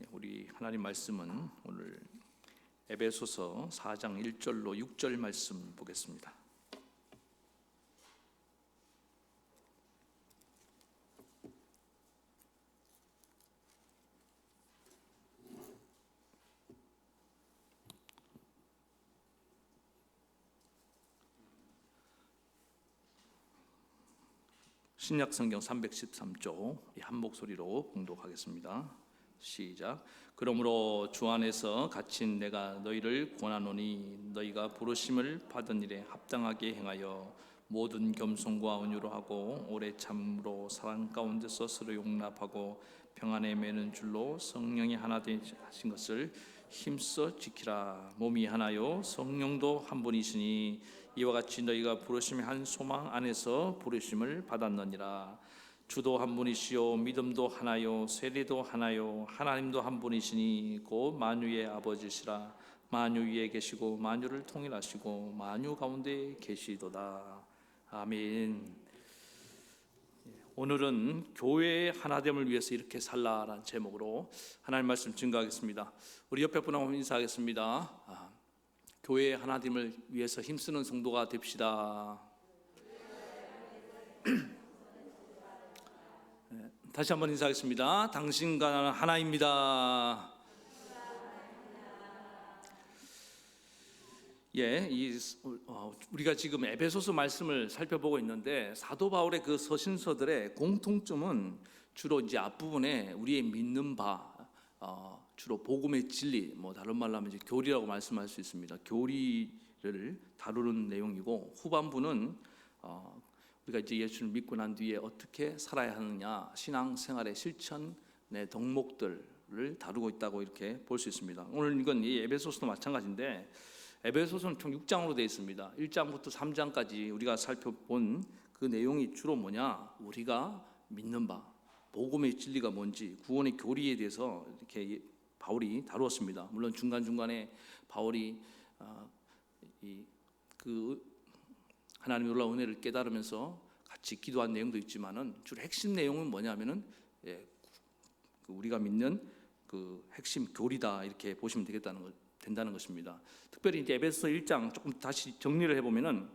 우리 하나님 말씀은 오늘 에베소서 4장 1절로 6절 말씀 보겠습니다. 신약성경 313쪽 한 목소리로 봉독하겠습니다. 시작. 그러므로 주 안에서 갇힌 내가 너희를 권하노니 너희가 부르심을 받은 일에 합당하게 행하여 모든 겸손과 온유로 하고 오래 참으로 사랑 가운데서 서로 용납하고 평안에 매는 줄로 성령이 하나 되신 것을 힘써 지키라. 몸이 하나요 성령도 한 분이시니 이와 같이 너희가 부르심의 한 소망 안에서 부르심을 받았느니라. 주도 한 분이시요 믿음도 하나요 세례도 하나요 하나님도 한 분이시니 곧 만유의 아버지시라. 만유 위에 계시고 만유를 통일하시고 만유 가운데 계시도다. 아멘. 오늘은 교회의 하나됨을 위해서 이렇게 살라라는 제목으로 하나님 말씀 증거하겠습니다. 우리 옆에 분하고 인사하겠습니다. 교회의 하나됨을 위해서 힘쓰는 성도가 됩시다. 다시 한번 인사하겠습니다. 당신과 하나입니다. 우리가 지금 에베소서 말씀을 살펴보고 있는데 사도 바울의 그 서신서들의 공통점은 주로 이제 앞부분에 우리의 믿는 바, 주로 복음의 진리, 다른 말로 하면 이제 교리라고 말씀할 수 있습니다. 교리를 다루는 내용이고 후반부는 우리가 이제 예수를 믿고 난 뒤에 어떻게 살아야 하느냐, 신앙생활의 실천의 덕목들을 다루고 있다고 이렇게 볼 수 있습니다. 오늘 이건 이 에베소서도 마찬가지인데 에베소서는 총 6장으로 되어 있습니다. 1장부터 3장까지 우리가 살펴본 그 내용이 주로 뭐냐, 우리가 믿는 바, 복음의 진리가 뭔지, 구원의 교리에 대해서 이렇게 바울이 다루었습니다. 물론 중간중간에 바울이 하나님의 놀라운 은혜를 깨달으면서 같이 기도한 내용도 있지만은 주로 핵심 내용은 뭐냐면은 우리가 믿는 그 핵심 교리다 이렇게 보시면 된다는 것입니다. 특별히 이제 에베소서 1장 조금 다시 정리를 해보면은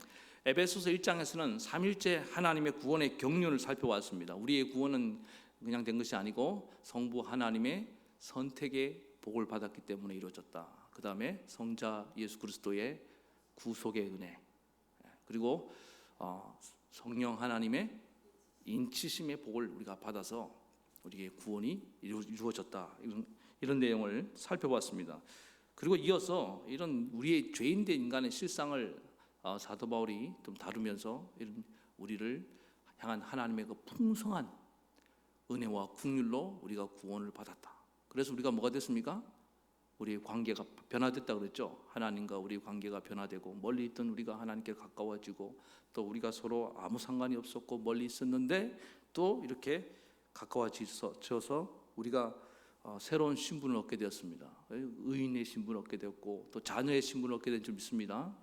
에베소서 1장에서는 삼일째 하나님의 구원의 경륜을 살펴봤습니다. 우리의 구원은 그냥 된 것이 아니고 성부 하나님의 선택의 복을 받았기 때문에 이루어졌다. 그 다음에 성자 예수 그리스도의 구속의 은혜, 그리고 성령 하나님의 인치심의 복을 우리가 받아서 우리의 구원이 이루어졌다. 이런 내용을 살펴봤습니다. 그리고 이어서 이런 우리의 죄인된 인간의 실상을 사도 바울이 좀 다루면서 이런 우리를 향한 하나님의 그 풍성한 은혜와 긍휼로 우리가 구원을 받았다. 그래서 우리가 뭐가 됐습니까? 우리의 관계가 변화됐다 그랬죠. 하나님과 우리의 관계가 변화되고 멀리 있던 우리가 하나님께 가까워지고 또 우리가 서로 아무 상관이 없었고 멀리 있었는데 또 이렇게 가까워져서 우리가 새로운 신분을 얻게 되었습니다. 의인의 신분을 얻게 되었고 또 자녀의 신분을 얻게 된 줄 믿습니다.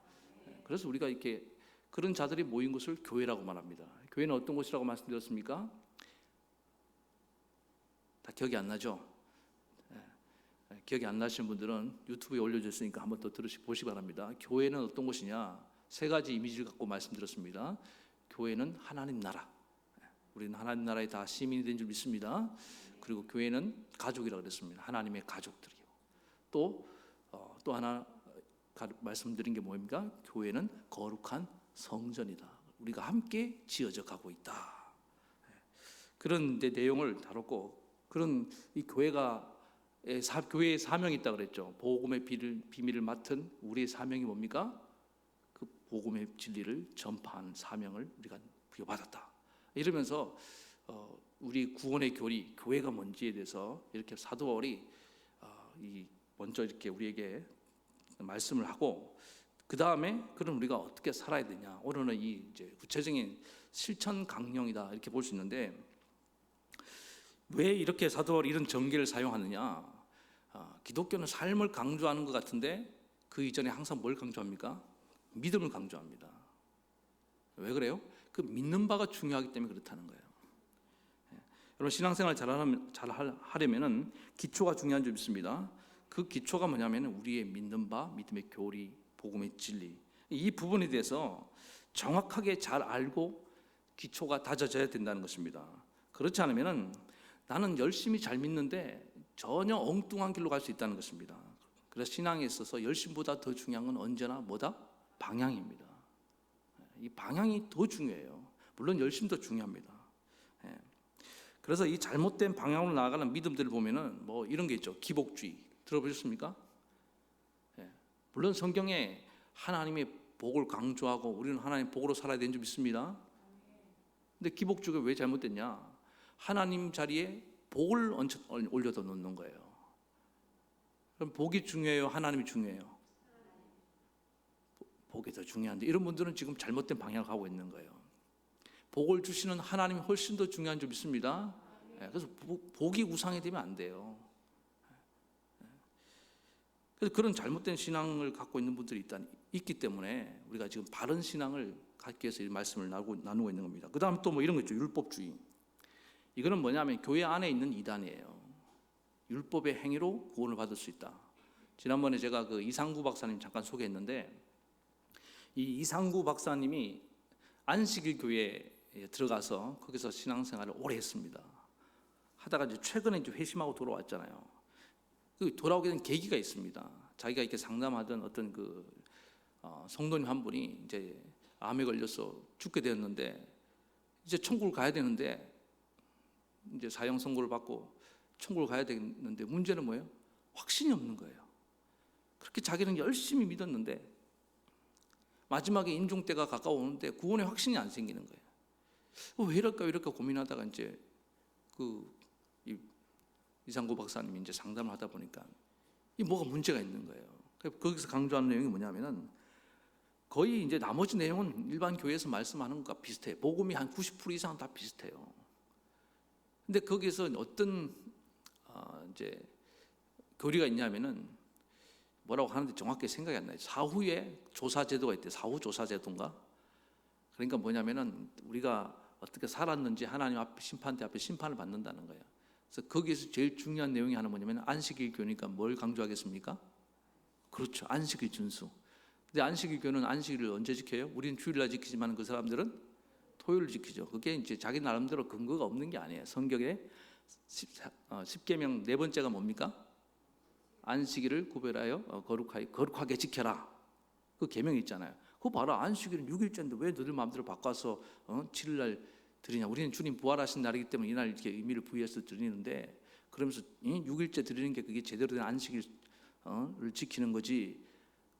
그래서 우리가 이렇게 그런 자들이 모인 것을 교회라고 말합니다. 교회는 어떤 곳이라고 말씀드렸습니까? 다 기억이 안 나죠? 기억이 안 나시는 분들은 유튜브에 올려졌으니까 한번 더 보시기 바랍니다. 교회는 어떤 곳이냐? 세 가지 이미지를 갖고 말씀드렸습니다. 교회는 하나님 나라, 우리는 하나님 나라에 다 시민이 된 줄 믿습니다. 그리고 교회는 가족이라고 그랬습니다. 하나님의 가족들이요. 또 하나 말씀드린 게 뭐입니까? 교회는 거룩한 성전이다. 우리가 함께 지어져 가고 있다. 그런 내용을 다뤘고, 그런 이 교회의 사명이 있다고 그랬죠. 복음의 비밀을 맡은 우리의 사명이 뭡니까? 그 복음의 진리를 전파하는 사명을 우리가 부여받았다. 이러면서 우리 구원의 교회가 뭔지에 대해서 이렇게 사도 바울이 먼저 이렇게 우리에게 말씀을 하고, 그 다음에 그럼 우리가 어떻게 살아야 되냐. 오늘은 이제 구체적인 실천 강령이다 이렇게 볼 수 있는데, 왜 이렇게 사도 바울이 이런 전개를 사용하느냐? 기독교는 삶을 강조하는 것 같은데 그 이전에 항상 뭘 강조합니까? 믿음을 강조합니다. 왜 그래요? 그 믿는 바가 중요하기 때문에 그렇다는 거예요. 여러분 신앙생활 잘 하려면은 기초가 중요한 점 있습니다. 그 기초가 뭐냐면 우리의 믿는 바, 믿음의 교리, 복음의 진리, 이 부분에 대해서 정확하게 잘 알고 기초가 다져져야 된다는 것입니다. 그렇지 않으면은 나는 열심히 잘 믿는데 전혀 엉뚱한 길로 갈 수 있다는 것입니다. 그래서 신앙에 있어서 열심보다 더 중요한 건 언제나 뭐다? 방향입니다. 이 방향이 더 중요해요. 물론 열심도 중요합니다. 그래서 이 잘못된 방향으로 나아가는 믿음들을 보면은 뭐 이런 게 있죠. 기복주의 들어보셨습니까? 물론 성경에 하나님의 복을 강조하고 우리는 하나님의 복으로 살아야 되는 줄 믿습니다. 근데 기복주의가 왜 잘못됐냐? 하나님 자리에 복을 올려다 놓는 거예요. 그럼 복이 중요해요? 하나님이 중요해요? 복이 더 중요한데 이런 분들은 지금 잘못된 방향을 가고 있는 거예요. 복을 주시는 하나님이 훨씬 더 중요한 줄 믿습니다. 그래서 복이 우상이 되면 안 돼요. 그래서 그런 잘못된 신앙을 갖고 있는 분들이 있기 때문에 우리가 지금 바른 신앙을 갖기 위해서 이 말씀을 나누고 있는 겁니다. 그 다음에 또 뭐 이런 거 있죠. 율법주의. 이거는 뭐냐면 교회 안에 있는 이단이에요. 율법의 행위로 구원을 받을 수 있다. 지난번에 제가 그 이상구 박사님 잠깐 소개했는데 이 이상구 박사님이 안식일 교회에 들어가서 거기서 신앙생활을 오래 했습니다. 하다가 이제 최근에 이제 회심하고 돌아왔잖아요. 그 돌아오게 된 계기가 있습니다. 자기가 이렇게 상담하던 어떤 그 성도님 한 분이 이제 암에 걸려서 죽게 되었는데 이제 천국을 가야 되는데 이제 사형 선고를 받고 천국을 가야 되는데 문제는 뭐예요? 확신이 없는 거예요. 그렇게 자기는 열심히 믿었는데 마지막에 임종 때가 가까워오는데 구원의 확신이 안 생기는 거예요. 왜 이럴까 고민하다가 이제 이상구 박사님이 이제 상담을 하다 보니까 이 뭐가 문제가 있는 거예요. 거기서 강조하는 내용이 뭐냐면은 거의 이제 나머지 내용은 일반 교회에서 말씀하는 것과 비슷해요. 복음이 한 90% 이상 다 비슷해요. 근데 거기서 어떤 이제 교리가 있냐면은 뭐라고 하는데 정확히 생각이 안 나요. 사후에 조사 제도가 있대요. 사후 조사 제도인가? 그러니까 뭐냐면은 우리가 어떻게 살았는지 하나님 앞에 심판대 앞에 심판을 받는다는 거예요. 그래서 거기에서 제일 중요한 내용이 하나 뭐냐면 안식일 교니까 뭘 강조하겠습니까? 그렇죠. 안식일 준수. 근데 안식일 교는 안식일을 언제 지켜요? 우리는 주일날 지키지만 그 사람들은 토요일 지키죠. 그게 이제 자기 나름대로 근거가 없는 게 아니에요. 성경에 10계명 네 번째가 뭡니까? 안식일을 구별하여 거룩하게 지켜라. 그 계명이 있잖아요. 그거 봐라. 안식일은 6일째인데 왜 너들 마음대로 바꿔서 7일날 드리냐. 우리는 주님 부활하신 날이기 때문에 이날 이렇게 의미를 부여해서 드리는데 그러면서 6일째 드리는 게 그게 제대로 된 안식일을 지키는 거지.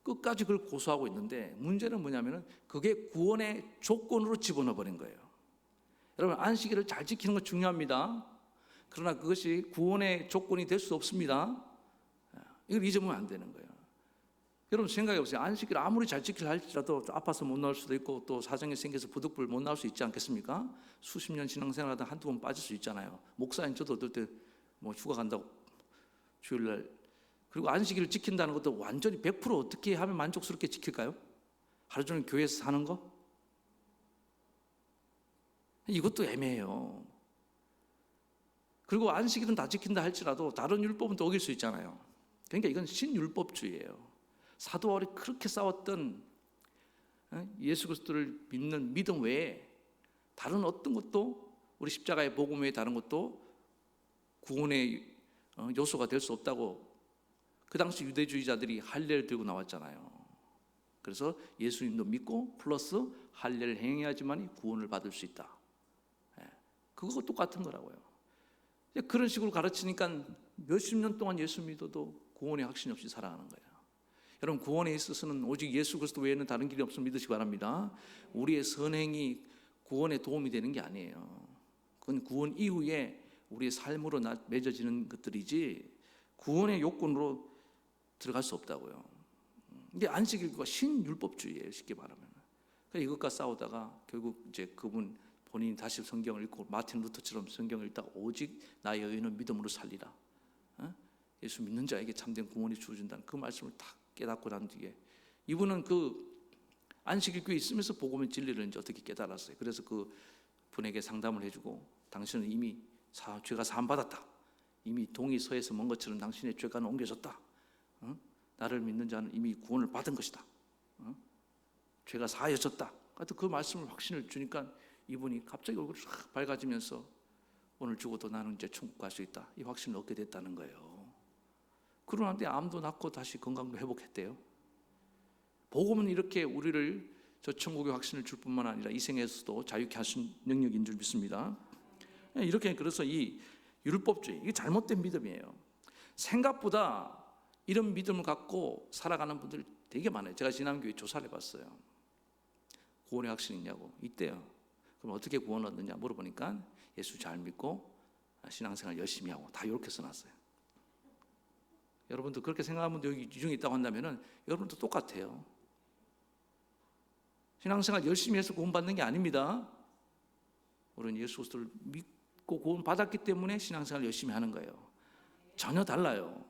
끝까지 그걸 고수하고 있는데 문제는 뭐냐면은 그게 구원의 조건으로 집어넣어 버린 거예요. 여러분 안식일을 잘 지키는 건 중요합니다. 그러나 그것이 구원의 조건이 될 수 없습니다. 이걸 잊으면 안 되는 거예요. 여러분 생각해 보세요. 안식일 아무리 잘 지키려 할지라도 아파서 못 나올 수도 있고 또 사정이 생겨서 부득불 못 나올 수 있지 않겠습니까? 수십 년 신앙생활하다 한두 번 빠질 수 있잖아요. 목사인 저도 어떨 때 뭐 휴가 간다고 주일날 그리고 안식일을 지킨다는 것도 완전히 100% 어떻게 하면 만족스럽게 지킬까요? 하루 종일 교회에서 사는 거? 이것도 애매해요. 그리고 안식일은 다 지킨다 할지라도 다른 율법은 또 어길 수 있잖아요. 그러니까 이건 신율법주의예요. 사도 바울이 그렇게 싸웠던 예수 그리스도를 믿는 믿음 외에 다른 어떤 것도 우리 십자가의 복음 외에 다른 것도 구원의 요소가 될 수 없다고 그 당시 유대주의자들이 할례를 들고 나왔잖아요. 그래서 예수님도 믿고 플러스 할례를 행해야지만 구원을 받을 수 있다. 그거 똑같은 거라고요. 그런 식으로 가르치니까 몇십 년 동안 예수 믿어도 구원의 확신 없이 살아가는 거예요. 여러분 구원에 있어서는 오직 예수 그리스도 외에는 다른 길이 없음을 믿으시기 바랍니다. 우리의 선행이 구원에 도움이 되는 게 아니에요. 그건 구원 이후에 우리의 삶으로 맺어지는 것들이지 구원의 요건으로 들어갈 수 없다고요. 이게 안식일과 신율법주의예요. 쉽게 말하면. 그러니까 이것과 싸우다가 결국 이제 그분 본인이 다시 성경을 읽고 마틴 루터처럼 성경을 읽다가 오직 나의 의는 믿음으로 살리라. 예수 믿는 자에게 참된 구원이 주어진다는 그 말씀을 딱 깨닫고 난 뒤에 이분은 그 안식일 교회에 있으면서 복음의 진리를 이제 어떻게 깨달았어요. 그래서 그 분에게 상담을 해주고 당신은 이미 죄가 사함받았다. 이미 동이 서에서 먼 것처럼 당신의 죄가는 옮겨졌다. 나를 믿는 자는 이미 구원을 받은 것이다. 죄가 사하여졌다. 하여튼 그 말씀을 확신을 주니까 이분이 갑자기 얼굴이 싹 밝아지면서 오늘 죽어도 나는 이제 천국 갈 수 있다. 이 확신을 얻게 됐다는 거예요. 그러는데 암도 낫고 다시 건강도 회복했대요. 복음은 이렇게 우리를 저 천국의 확신을 줄 뿐만 아니라 이 생에서도 자유케 하신 능력인 줄 믿습니다. 이렇게 그래서 이 율법주의, 이게 잘못된 믿음이에요. 생각보다 이런 믿음을 갖고 살아가는 분들 되게 많아요. 제가 지난교회 조사를 해봤어요. 구원의 확신이 있냐고. 있대요. 그럼 어떻게 구원을 얻느냐 물어보니까 예수 잘 믿고 신앙생활 열심히 하고 다 이렇게 써놨어요. 여러분도 그렇게 생각하는 분도 여기 이 중에 있다고 한다면 여러분도 똑같아요. 신앙생활 열심히 해서 구원받는 게 아닙니다. 우리는 예수 그리스도를 믿고 구원받았기 때문에 신앙생활 열심히 하는 거예요. 전혀 달라요.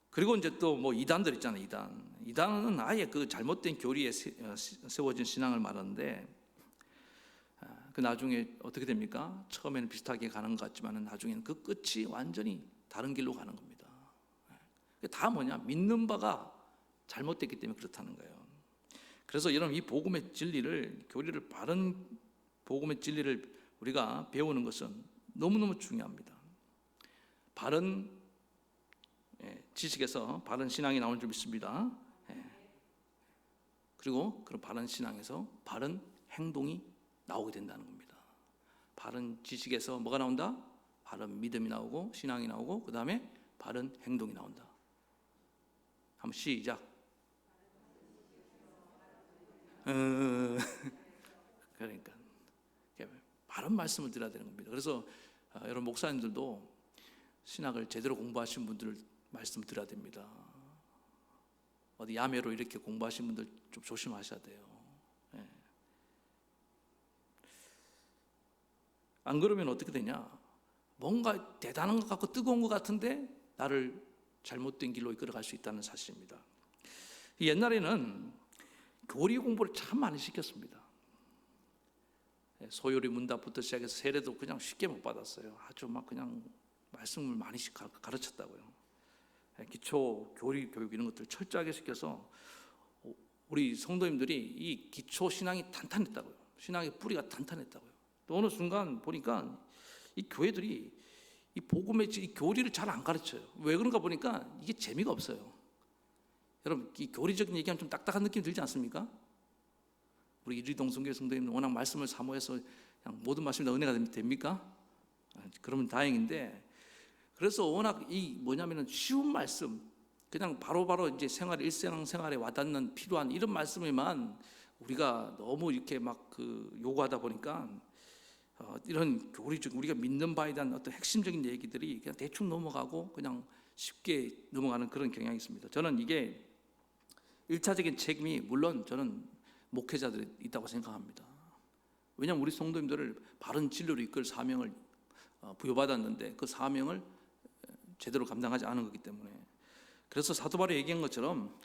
그리고 이제 또 뭐 이단들 있잖아요. 이단은 아예 그 잘못된 교리에 세워진 신앙을 말하는데 그 나중에 어떻게 됩니까? 처음에는 비슷하게 가는 것 같지만 나중에는 그 끝이 완전히 다른 길로 가는 겁니다. 다 뭐냐? 믿는 바가 잘못됐기 때문에 그렇다는 거예요. 그래서 여러분 이 복음의 진리를, 교리를, 바른 복음의 진리를 우리가 배우는 것은 너무너무 중요합니다. 바른 지식에서 바른 신앙이 나오는 줄 믿습니다. 그리고 그런 바른 신앙에서 바른 행동이 나오게 된다는 겁니다. 바른 지식에서 뭐가 나온다? 바른 믿음이 나오고 신앙이 나오고 그 다음에 바른 행동이 나온다. 한번 시작. 그러니까 바른 말씀을 드려야 되는 겁니다. 그래서 여러분 목사님들도 신학을 제대로 공부하신 분들 말씀 드려야 됩니다. 어디 야매로 이렇게 공부하신 분들 좀 조심하셔야 돼요. 안 그러면 어떻게 되냐? 뭔가 대단한 것 같고 뜨거운 것 같은데 나를 잘못된 길로 이끌어갈 수 있다는 사실입니다. 옛날에는 교리 공부를 참 많이 시켰습니다. 소요리 문답부터 시작해서 세례도 그냥 쉽게 못 받았어요. 아주 막 그냥 말씀을 많이 가르쳤다고요. 기초 교리 교육 이런 것들 철저하게 시켜서 우리 성도님들이 이 기초 신앙이 탄탄했다고요. 신앙의 뿌리가 탄탄했다고요. 또 어느 순간 보니까 이 교회들이 이 복음의 이 교리를 잘 안 가르쳐요. 왜 그런가 보니까 이게 재미가 없어요. 여러분 이 교리적인 얘기하면 좀 딱딱한 느낌 들지 않습니까? 우리 이리동성교회 성도님은 워낙 말씀을 사모해서 그냥 모든 말씀이 다 은혜가 됩니까? 그러면 다행인데, 그래서 워낙 이 뭐냐면은 쉬운 말씀, 그냥 바로바로 이제 일상생활에 와닿는 필요한 이런 말씀에만 우리가 너무 이렇게 막 요구하다 보니까 이런 교리적 우리가 믿는 바에 대한 어떤 핵심적인 얘기들이 그냥 대충 넘어가고 그냥 쉽게 넘어가는 그런 경향이 있습니다. 저는 이게 1차적인 책임이 물론 저는 목회자들이 있다고 생각합니다. 왜냐하면 우리 성도님들을 바른 진리로 이끌 사명을 부여받았는데 그 사명을 제대로 감당하지 않은 거기 때문에, 그래서 사도 바울이 얘기한 것처럼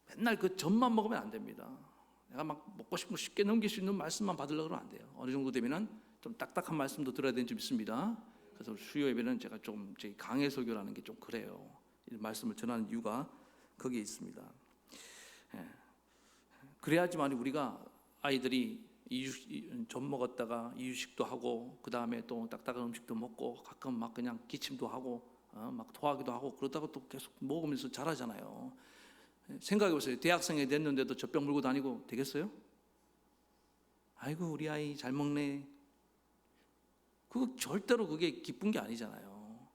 맨날 그 젖만 먹으면 안 됩니다. 내가 막 먹고 싶은 거 쉽게 넘길 수 있는 말씀만 받으려고 그러면 안 돼요. 어느 정도 되면은 좀 딱딱한 말씀도 들어야 되는 줄 믿습니다. 그래서 수요 예배는 제가 좀 강해 설교라는 게 좀 그래요. 이 말씀을 전하는 이유가 거기에 있습니다. 그래야지만 우리가 아이들이 젖 먹었다가 이유식도 하고 그 다음에 또 딱딱한 음식도 먹고 가끔 막 그냥 기침도 하고 막 토하기도 하고 그러다가 또 계속 먹으면서 자라잖아요. 생각해보세요. 대학생이 됐는데도 젖병 물고 다니고 되겠어요? 아이고 우리 아이 잘 먹네. 그거 절대로 그게 기쁜 게 아니잖아요.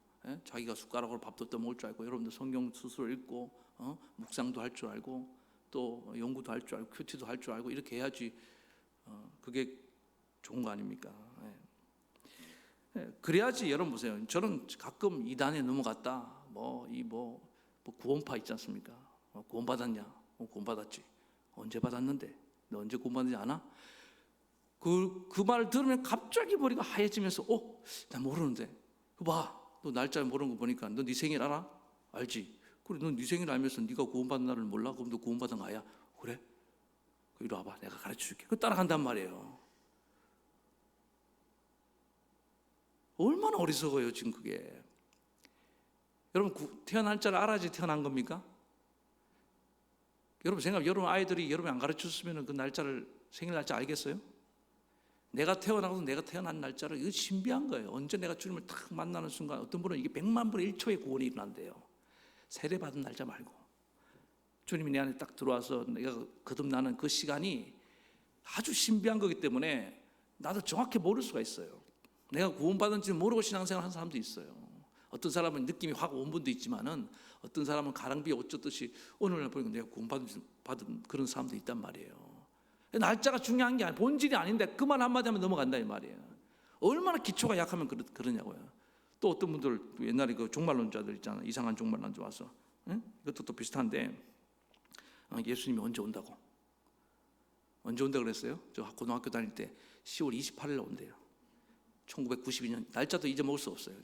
자기가 숟가락으로 밥도 떠먹을 줄 알고, 여러분들 성경 스스로 읽고 묵상도 할 줄 알고 또 연구도 할 줄 알고 큐티도 할 줄 알고 이렇게 해야지 그게 좋은 거 아닙니까? 그래야지. 여러분 보세요. 저는 가끔 이단에 넘어갔다. 구원파 있지 않습니까? 구원 받았냐? 구원 받았지. 언제 받았는데? 너 언제 구원 받는지 아나? 그 말을 들으면 갑자기 머리가 하얘지면서 나 모르는데. 봐, 너 날짜 모르는 거 보니까 너 네 생일 알아? 알지? 그래, 너 네 생일 알면서 네가 구원 받는 날을 몰라? 그럼 너 구원 받은 거 아야? 그래? 이리 와봐, 내가 가르쳐줄게. 그 따라간단 말이에요. 얼마나 어리석어요 지금 그게. 여러분 태어날 줄 알아야지 태어난 겁니까? 여러분 생각, 여러분 아이들이 여러분이 안 가르쳤으면 그 날짜를, 생일 날짜 알겠어요? 내가 태어나고도 내가 태어난 날짜를, 이거 신비한 거예요. 언제 내가 주님을 딱 만나는 순간, 어떤 분은 이게 100만 분의 1초의 구원이 일어난대요. 세례받은 날짜 말고. 주님이 내 안에 딱 들어와서 내가 거듭나는 그 시간이 아주 신비한 거기 때문에 나도 정확히 모를 수가 있어요. 내가 구원받은지 모르고 신앙생활 하는 사람도 있어요. 어떤 사람은 느낌이 확 온 분도 있지만은, 어떤 사람은 가랑비에 옷 젖듯이 오늘날 보니까 내가 구원받은 그런 사람도 있단 말이에요. 날짜가 중요한 게 아니에요. 본질이 아닌데 그만 한마디 하면 넘어간다 이 말이에요. 얼마나 기초가 약하면 그러냐고요. 또 어떤 분들, 옛날에 그 종말론자들 있잖아요. 이상한 종말론자 와서, 응? 이것도 또 비슷한데, 예수님이 언제 온다고? 언제 온다고 그랬어요? 저 고등학교 다닐 때 10월 28일 온대요. 1992년. 날짜도 잊어먹을 수 없어요.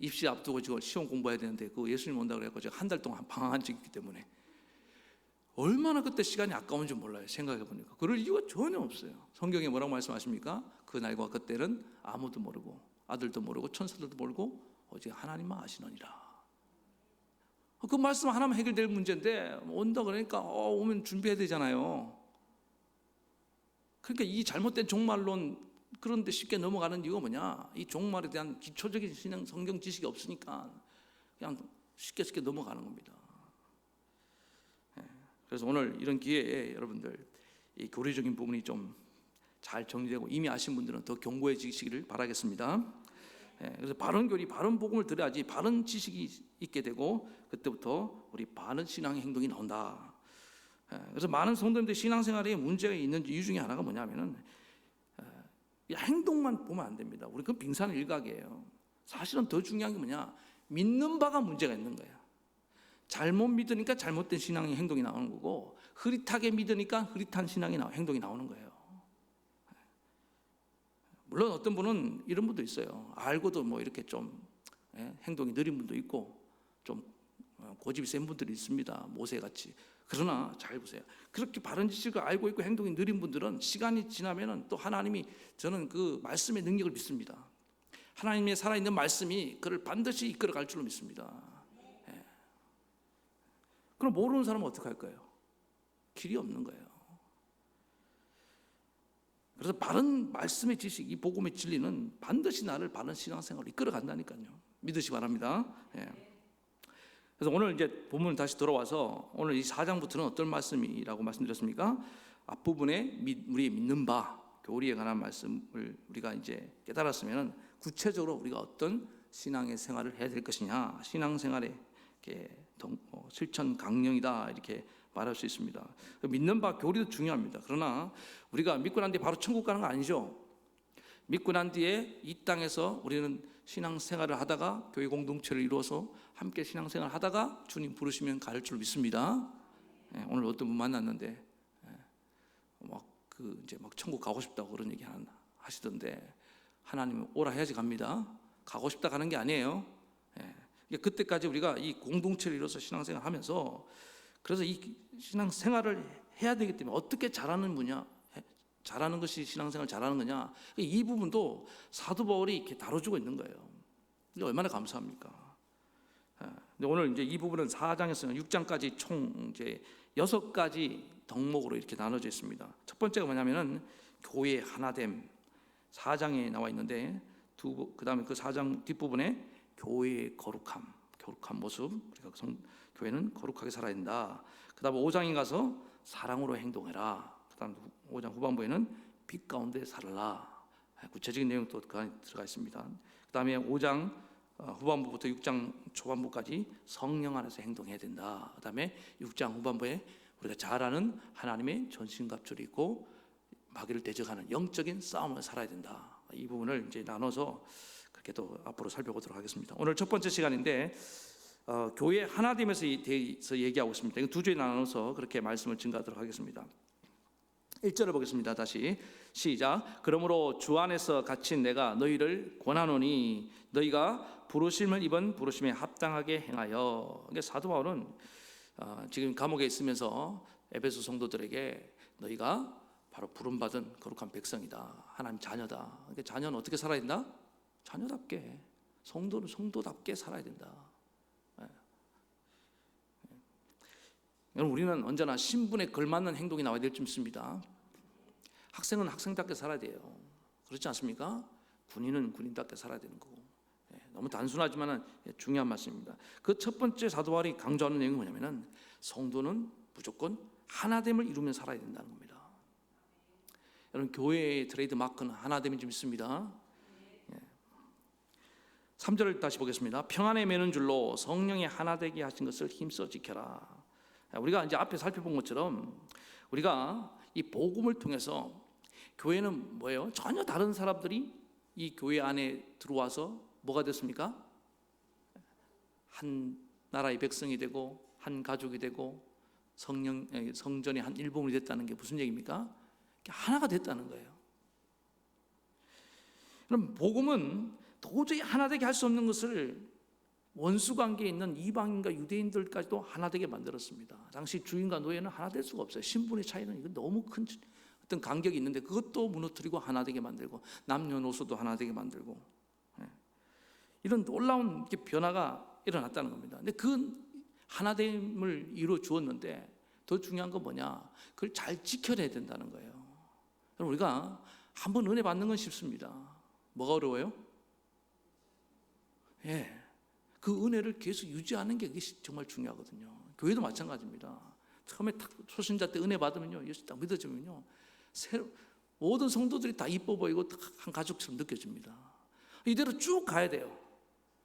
입시 앞두고 지금 시험 공부해야 되는데 그 예수님 온다고 그래서 제가 한 달 동안 방황한 적이 있기 때문에 얼마나 그때 시간이 아까운지 몰라요. 생각해 보니까 그럴 이유가 전혀 없어요. 성경에 뭐라고 말씀하십니까? 그 날과 그때는 아무도 모르고 아들도 모르고 천사들도 모르고 오직 하나님만 아시느니라. 그 말씀 하나만 해결될 문제인데 온다 그러니까 오면 준비해야 되잖아요. 그러니까 이 잘못된 종말론, 그런데 쉽게 넘어가는 이유가 뭐냐? 이 종말에 대한 기초적인 신앙 성경 지식이 없으니까 그냥 쉽게 넘어가는 겁니다. 그래서 오늘 이런 기회에 여러분들 이 교리적인 부분이 좀 잘 정리되고 이미 아신 분들은 더 견고해지시기를 바라겠습니다. 그래서 바른 교리, 바른 복음을 들어야지 바른 지식이 있게 되고 그때부터 우리 바른 신앙의 행동이 나온다. 그래서 많은 성도님들 신앙생활에 문제가 있는 이유 중에 하나가 뭐냐면은 행동만 보면 안 됩니다. 우리 그 빙산일각이에요. 사실은 더 중요한 게 뭐냐? 믿는 바가 문제가 있는 거예요. 잘못 믿으니까 잘못된 신앙의 행동이 나오는 거고, 흐릿하게 믿으니까 흐릿한 신앙의 행동이 나오는 거예요. 물론 어떤 분은 이런 분도 있어요. 알고도 뭐 이렇게 좀 행동이 느린 분도 있고 좀 고집이 센 분들이 있습니다. 모세같이. 그러나 잘 보세요. 그렇게 바른 지식을 알고 있고 행동이 느린 분들은 시간이 지나면은 또 하나님이, 저는 그 말씀의 능력을 믿습니다. 하나님의 살아있는 말씀이 그를 반드시 이끌어갈 줄로 믿습니다. 그럼 모르는 사람은 어떻게 할 거예요? 길이 없는 거예요. 그래서 바른 말씀의 지식, 이 복음의 진리는 반드시 나를 바른 신앙생활로 이끌어간다니까요. 믿으시 바랍니다. 그래서 오늘 이제 본문 다시 돌아와서 오늘 이 4장부터는 어떤 말씀이라고 말씀드렸습니까? 앞부분에 우리 믿는 바, 교리에 관한 말씀을 우리가 이제 깨달았으면 구체적으로 우리가 어떤 신앙의 생활을 해야 될 것이냐, 신앙생활의 실천 강령이다 이렇게 말할 수 있습니다. 믿는 바 교리도 중요합니다. 그러나 우리가 믿고 난 뒤에 바로 천국 가는 거 아니죠. 믿고 난 뒤에 이 땅에서 우리는 신앙생활을 하다가 교회 공동체를 이루어서 함께 신앙생활을 하다가 주님 부르시면 갈 줄 믿습니다. 오늘 어떤 분 만났는데 이제 천국 가고 싶다고 그런 얘기 하시던데, 하나님은 오라 해야지 갑니다. 가고 싶다 가는 게 아니에요. 그때까지 우리가 이 공동체를 이뤄서 신앙생활 하면서, 그래서 이 신앙생활을 해야 되기 때문에 어떻게 잘하는 것이 신앙생활 잘하는 거냐, 이 부분도 사도 바울이 이렇게 다뤄주고 있는 거예요. 이게 얼마나 감사합니까? 근데 오늘 이제 이 부분은 4장에서 6장까지 총 이제 6가지 덕목으로 이렇게 나눠져 있습니다. 첫 번째가 뭐냐면은 교회의 하나됨, 4장에 나와 있는데, 그다음에 그 4장 뒷부분에 교회의 거룩한 모습, 우리가 교회는 거룩하게 살아야 된다. 그다음에 5장에 가서 사랑으로 행동해라. 그다음 5장 후반부에는 빛 가운데 살아라. 구체적인 내용도 그 안에 들어가 있습니다. 그다음에 5장 후반부부터 6장 초반부까지 성령 안에서 행동해야 된다. 그다음에 6장 후반부에 우리가 잘 아는 하나님의 전신갑주를 입고 마귀를 대적하는 영적인 싸움을 살아야 된다. 이 부분을 이제 나눠서 그렇게 또 앞으로 살펴보도록 하겠습니다. 오늘 첫 번째 시간인데 교회 하나됨에 대해서 얘기하고 있습니다. 이거 두 주에 나눠서 그렇게 말씀을 증가하도록 하겠습니다. 1절을 보겠습니다. 다시 시작. 그러므로 주 안에서 갇힌 내가 너희를 권하노니 너희가 부르심을 입은 부르심에 합당하게 행하여. 그러니까 사도 바울은 지금 감옥에 있으면서 에베소 성도들에게 너희가 바로 부름받은 거룩한 백성이다. 하나님 자녀다. 그러니까 자녀는 어떻게 살아야 된다? 자녀답게. 성도는 성도답게 살아야 된다. 여러분, 우리는 언제나 신분에 걸맞는 행동이 나와야 될 줄 믿습니다. 학생은 학생답게 살아야 돼요. 그렇지 않습니까? 군인은 군인답게 살아야 되는 거고. 너무 단순하지만 중요한 말씀입니다. 그 첫 번째 사도 바울이 강조하는 내용이 뭐냐면은 성도는 무조건 하나됨을 이루며 살아야 된다는 겁니다. 여러분, 교회의 트레이드 마크는 하나됨인 줄 믿습니다. 3절을 다시 보겠습니다. 평안에 매는 줄로 성령의 하나되게 하신 것을 힘써 지켜라. 우리가 이제 앞에 살펴본 것처럼 우리가 이 복음을 통해서 교회는 뭐예요? 전혀 다른 사람들이 이 교회 안에 들어와서 뭐가 됐습니까? 한 나라의 백성이 되고 한 가족이 되고 성전의 한 일부분이 됐다는 게 무슨 얘기입니까? 하나가 됐다는 거예요. 그럼 복음은 도저히 하나 되게 할 수 없는 것을 원수 관계에 있는 이방인과 유대인들까지도 하나 되게 만들었습니다. 당시 주인과 노예는 하나 될 수가 없어요. 신분의 차이는 이건 너무 큰 어떤 간격이 있는데 그것도 무너뜨리고 하나 되게 만들고 남녀노소도 하나 되게 만들고 이런 놀라운 변화가 일어났다는 겁니다. 근데 그 하나됨을 이루어 주었는데 더 중요한 건 뭐냐? 그걸 잘 지켜내야 된다는 거예요. 우리가 한번 은혜 받는 건 쉽습니다. 뭐가 어려워요? 그 은혜를 계속 유지하는 게 정말 중요하거든요. 교회도 마찬가지입니다. 처음에 딱 초신자 때 은혜 받으면요, 예수 딱 믿어지면요, 모든 성도들이 다 이뻐 보이고 한 가족처럼 느껴집니다. 이대로 쭉 가야 돼요.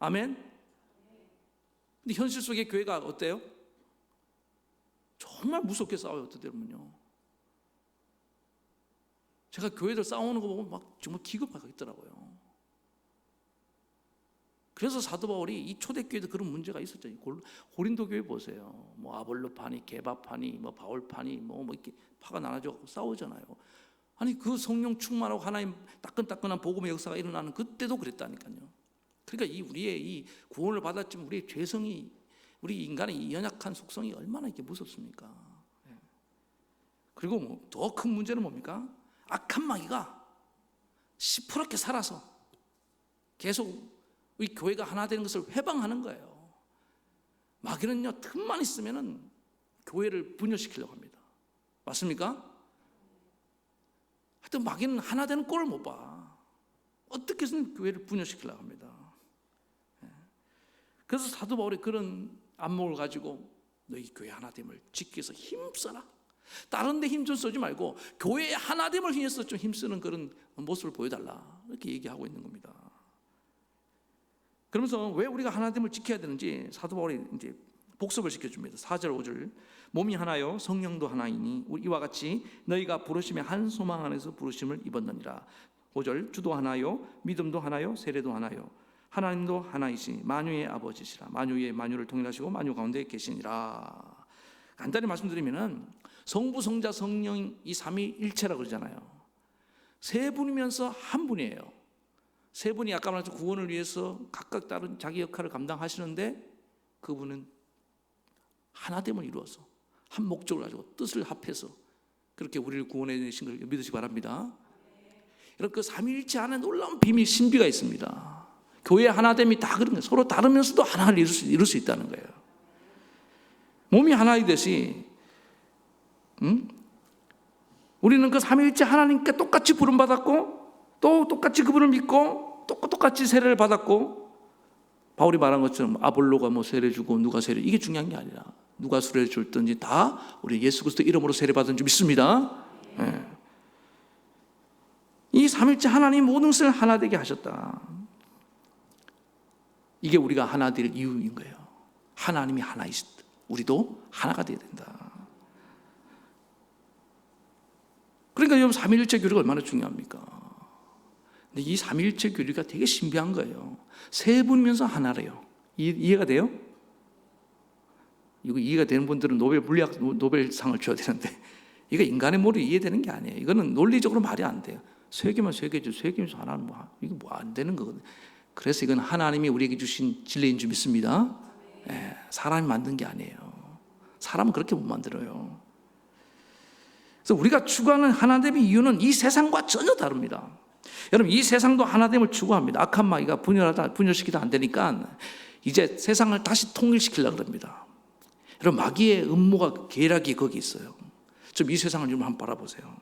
아멘. 근데 현실 속의 교회가 어때요? 정말 무섭게 싸워요. 어떤 때는요. 제가 교회들 싸우는 거 보면 막 정말 기겁하겠더라고요. 그래서 사도 바울이 이 초대교회도 그런 문제가 있었죠. 고린도 교회 보세요. 뭐 아볼로파니, 게바파니, 뭐 바울파니, 뭐 이렇게 파가 나눠져 싸우잖아요. 아니 그 성령 충만하고 하나님 따끈따끈한 복음의 역사가 일어나는 그때도 그랬다니까요. 그러니까 우리의 이 구원을 받았지만 우리의 죄성이, 우리 인간의 이 연약한 속성이 얼마나 이게 무섭습니까? 그리고 뭐 더 큰 문제는 뭡니까? 악한 마귀가 시퍼렇게 살아서 계속 우리 교회가 하나 되는 것을 회방하는 거예요. 마귀는요, 틈만 있으면은 교회를 분열시키려고 합니다. 맞습니까? 하여튼 마귀는 하나 되는 꼴을 못 봐. 어떻게 해서든 교회를 분열시키려고 합니다. 그래서 사도 바울이 그런 안목을 가지고 너희 교회 하나됨을 지키기 위해서 힘써라. 다른 데 힘 좀 쓰지 말고 교회의 하나됨을 위해서 좀 힘쓰는 그런 모습을 보여달라. 이렇게 얘기하고 있는 겁니다. 그러면서 왜 우리가 하나됨을 지켜야 되는지 사도 바울이 이제 복습을 시켜줍니다. 4절 5절 몸이 하나요 성령도 하나이니 이와 같이 너희가 부르심의 한 소망 안에서 부르심을 입었느니라. 5절 주도 하나요 믿음도 하나요 세례도 하나요 하나님도 하나이시 만유의 아버지시라. 만유의 만유를 통일하시고 만유 가운데 계시니라. 간단히 말씀드리면은 성부 성자 성령 이 삼위일체라고 그러잖아요. 세 분이면서 한 분이에요. 세 분이 아까 말한 구원을 위해서 각각 다른 자기 역할을 감당하시는데 그분은 하나됨을 이루어서 한 목적을 가지고 뜻을 합해서 그렇게 우리를 구원해 내신 걸 믿으시기 바랍니다. 여러분 그 삼위일체 안에 놀라운 비밀 신비가 있습니다. 교회 하나됨이 다 그런 거예요. 서로 다르면서도 하나를 이룰 수 있다는 거예요. 몸이 하나이듯이 우리는 그 삼위일체 하나님께 똑같이 부름받았고 또 똑같이 그분을 믿고 똑같이 세례를 받았고 바울이 말한 것처럼 아볼로가 뭐 세례 주고 누가 세례 이게 중요한 게 아니라 누가 세례를 줬든지 다 우리 예수 그리스도 이름으로 세례 받은 줄 믿습니다. 이 삼위일체 하나님 모든 것을 하나 되게 하셨다. 이게 우리가 하나 될 이유인 거예요. 하나님이 하나이시다. 우리도 하나가 되어야 된다. 그러니까 여러분 삼위일체 교리가 얼마나 중요합니까? 근데 이 삼위일체 교리가 되게 신비한 거예요. 세 분이면서 하나래요. 이해가 돼요? 이거 이해가 되는 분들은 노벨상을 줘야 되는데 이거 인간의 머리로 이해되는 게 아니에요. 이거는 논리적으로 말이 안 돼요. 세 개면 세 개죠. 세 개면서 하나는 이게 안 되는 거거든요. 그래서 이건 하나님이 우리에게 주신 진리인 줄 믿습니다. 사람이 만든 게 아니에요. 사람은 그렇게 못 만들어요. 그래서 우리가 추구하는 하나됨의 이유는 이 세상과 전혀 다릅니다. 여러분, 이 세상도 하나됨을 추구합니다. 악한 마귀가 분열시키다 안 되니까 이제 세상을 다시 통일시키려고 합니다. 여러분, 마귀의 음모가 계략이 거기 있어요. 좀 이 세상을 좀 한번 바라보세요.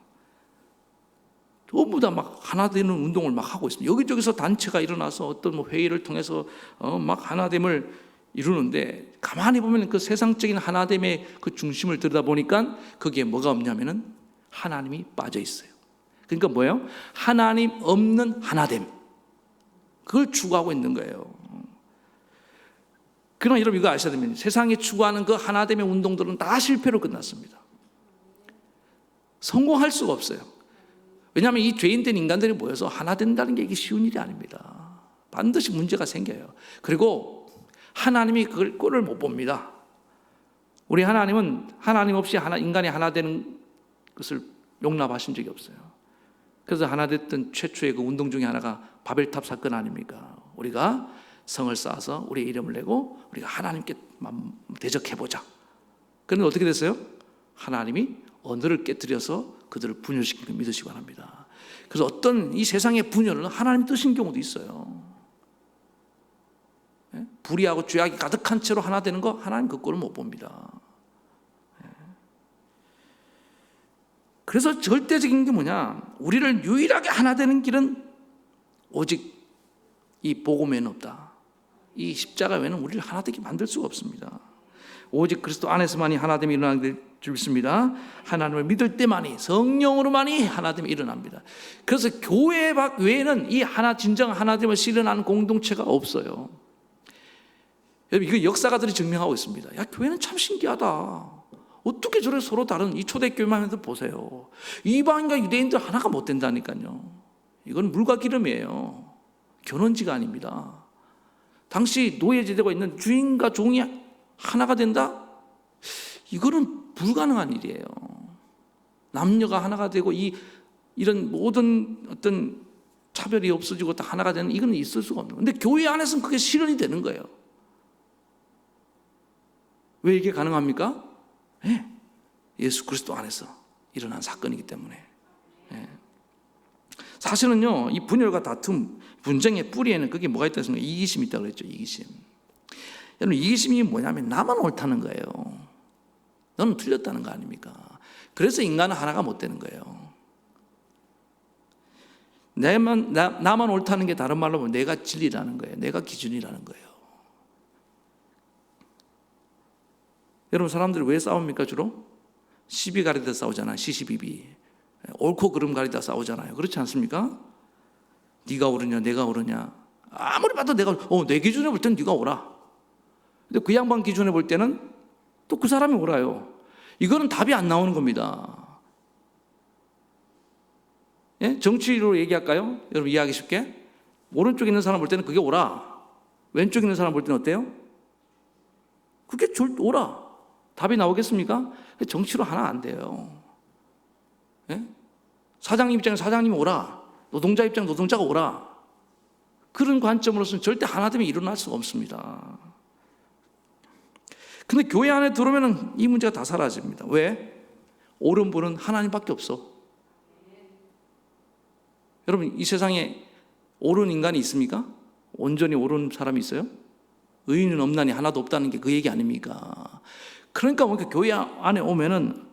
전부 다 막 하나 되는 운동을 막 하고 있습니다. 여기저기서 단체가 일어나서 어떤 뭐 회의를 통해서 막 하나됨을 이루는데, 가만히 보면 그 세상적인 하나됨의 그 중심을 들여다보니까 거기에 뭐가 없냐면은 하나님이 빠져 있어요. 그러니까 뭐예요? 하나님 없는 하나됨, 그걸 추구하고 있는 거예요. 그러나 여러분, 이거 아셔야 됩니다. 세상이 추구하는 그 하나됨의 운동들은 다 실패로 끝났습니다. 성공할 수가 없어요. 왜냐하면 이 죄인된 인간들이 모여서 하나 된다는 게 이게 쉬운 일이 아닙니다. 반드시 문제가 생겨요. 그리고 하나님이 그걸 꼴을 못 봅니다. 우리 하나님은 하나님 없이 인간이 하나 되는 것을 용납하신 적이 없어요. 그래서 하나 됐던 최초의 그 운동 중에 하나가 바벨탑 사건 아닙니까? 우리가 성을 쌓아서 우리의 이름을 내고 우리가 하나님께 대적해보자. 그런데 어떻게 됐어요? 하나님이 언어를 깨뜨려서 그들을 분열시킨 걸 믿으시기 바랍니다. 그래서 어떤 이 세상의 분열은 하나님 뜻인 경우도 있어요. 불의하고 죄악이 가득한 채로 하나 되는 거, 하나님 그 꼴을 못 봅니다. 그래서 절대적인 게 뭐냐? 우리를 유일하게 하나 되는 길은 오직 이 복음 외에는 없다. 이 십자가 외에는 우리를 하나 되게 만들 수가 없습니다. 오직 그리스도 안에서만이 하나됨이 일어나는 줄 믿습니다. 하나님을 믿을 때만이, 성령으로만이 하나됨이 일어납니다. 그래서 교회 밖 외에는 이 진정 하나됨을 실현하는 공동체가 없어요. 여러분, 이거 역사가들이 증명하고 있습니다. 야, 교회는 참 신기하다. 어떻게 저렇게 서로 다른 이 초대교회만 해도 보세요. 이방인과 유대인들 하나가 못 된다니까요. 이건 물과 기름이에요. 견원지가 아닙니다. 당시 노예제도가 있는 주인과 종이 하나가 된다? 이거는 불가능한 일이에요. 남녀가 하나가 되고 이런 모든 어떤 차별이 없어지고 다 하나가 되는, 이건 있을 수가 없는. 근데 교회 안에서는 그게 실현이 되는 거예요. 왜 이게 가능합니까? 네. 예수 그리스도 안에서 일어난 사건이기 때문에. 네. 사실은요, 이 분열과 다툼, 분쟁의 뿌리에는 그게 뭐가 있다고 했습니까? 이기심이 있다고 그랬죠. 이기심. 여러분, 이기심이 뭐냐면 나만 옳다는 거예요. 너는 틀렸다는 거 아닙니까? 그래서 인간은 하나가 못 되는 거예요. 나만 옳다는 게 다른 말로 보면 내가 진리라는 거예요. 내가 기준이라는 거예요. 여러분, 사람들이 왜 싸웁니까? 주로 시비 가리다 싸우잖아요. 시시비비. 옳고 그름 가리다 싸우잖아요. 그렇지 않습니까? 네가 옳으냐 내가 옳으냐. 아무리 봐도 내 기준에 볼 때는 네가 옳아. 근데 그 양반 기준에 볼 때는 또 그 사람이 옳아요. 이거는 답이 안 나오는 겁니다. 예? 정치로 얘기할까요? 여러분, 이해하기 쉽게. 오른쪽에 있는 사람 볼 때는 그게 옳아. 왼쪽에 있는 사람 볼 때는 어때요? 그게 옳아. 답이 나오겠습니까? 정치로 하나 안 돼요. 예? 사장님 입장에 사장님이 옳아. 노동자 입장 노동자가 옳아. 그런 관점으로서는 절대 하나됨이 일어날 수가 없습니다. 근데 교회 안에 들어오면 이 문제가 다 사라집니다. 왜? 옳은 분은 하나님밖에 없어. 여러분, 이 세상에 옳은 인간이 있습니까? 온전히 옳은 사람이 있어요? 의인은 없나니 하나도 없다는 게 그 얘기 아닙니까? 그러니까 교회 안에 오면은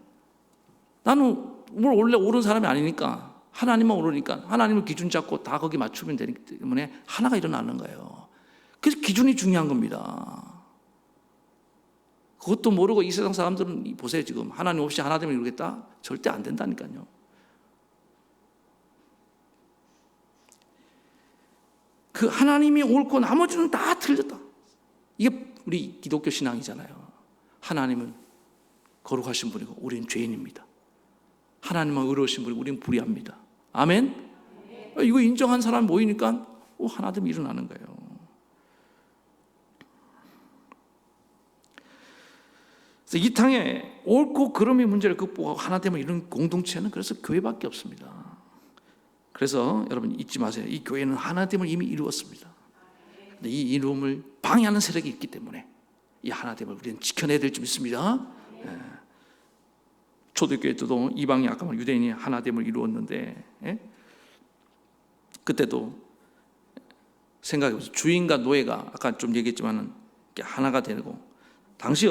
나는 원래 옳은 사람이 아니니까, 하나님만 옳으니까 하나님을 기준 잡고 다 거기 맞추면 되기 때문에 하나가 일어나는 거예요. 그래서 기준이 중요한 겁니다. 그것도 모르고 이 세상 사람들은 보세요. 지금 하나님 없이 하나됨을 이루겠다? 절대 안 된다니까요. 그 하나님이 옳고 나머지는 다 틀렸다. 이게 우리 기독교 신앙이잖아요. 하나님은 거룩하신 분이고 우리는 죄인입니다. 하나님은 의로우신 분이고 우리는 불의합니다. 아멘? 이거 인정한 사람이 모이니까 하나됨이 일어나는 거예요. 그래서 이 땅에 옳고 그름의 문제를 극복하고 하나됨을 이루는 공동체는 그래서 교회밖에 없습니다. 그래서 여러분 잊지 마세요. 이 교회는 하나됨을 이미 이루었습니다. 근데 이 이루음을 방해하는 세력이 있기 때문에 이 하나됨을 우리는 지켜내야 될 줄 믿습니다. 초대교회 때도 이방인 아까 말 유대인이 하나됨을 이루었는데, 예? 그때도 생각해보세요. 주인과 노예가 아까 좀 얘기했지만은 하나가 되고, 당시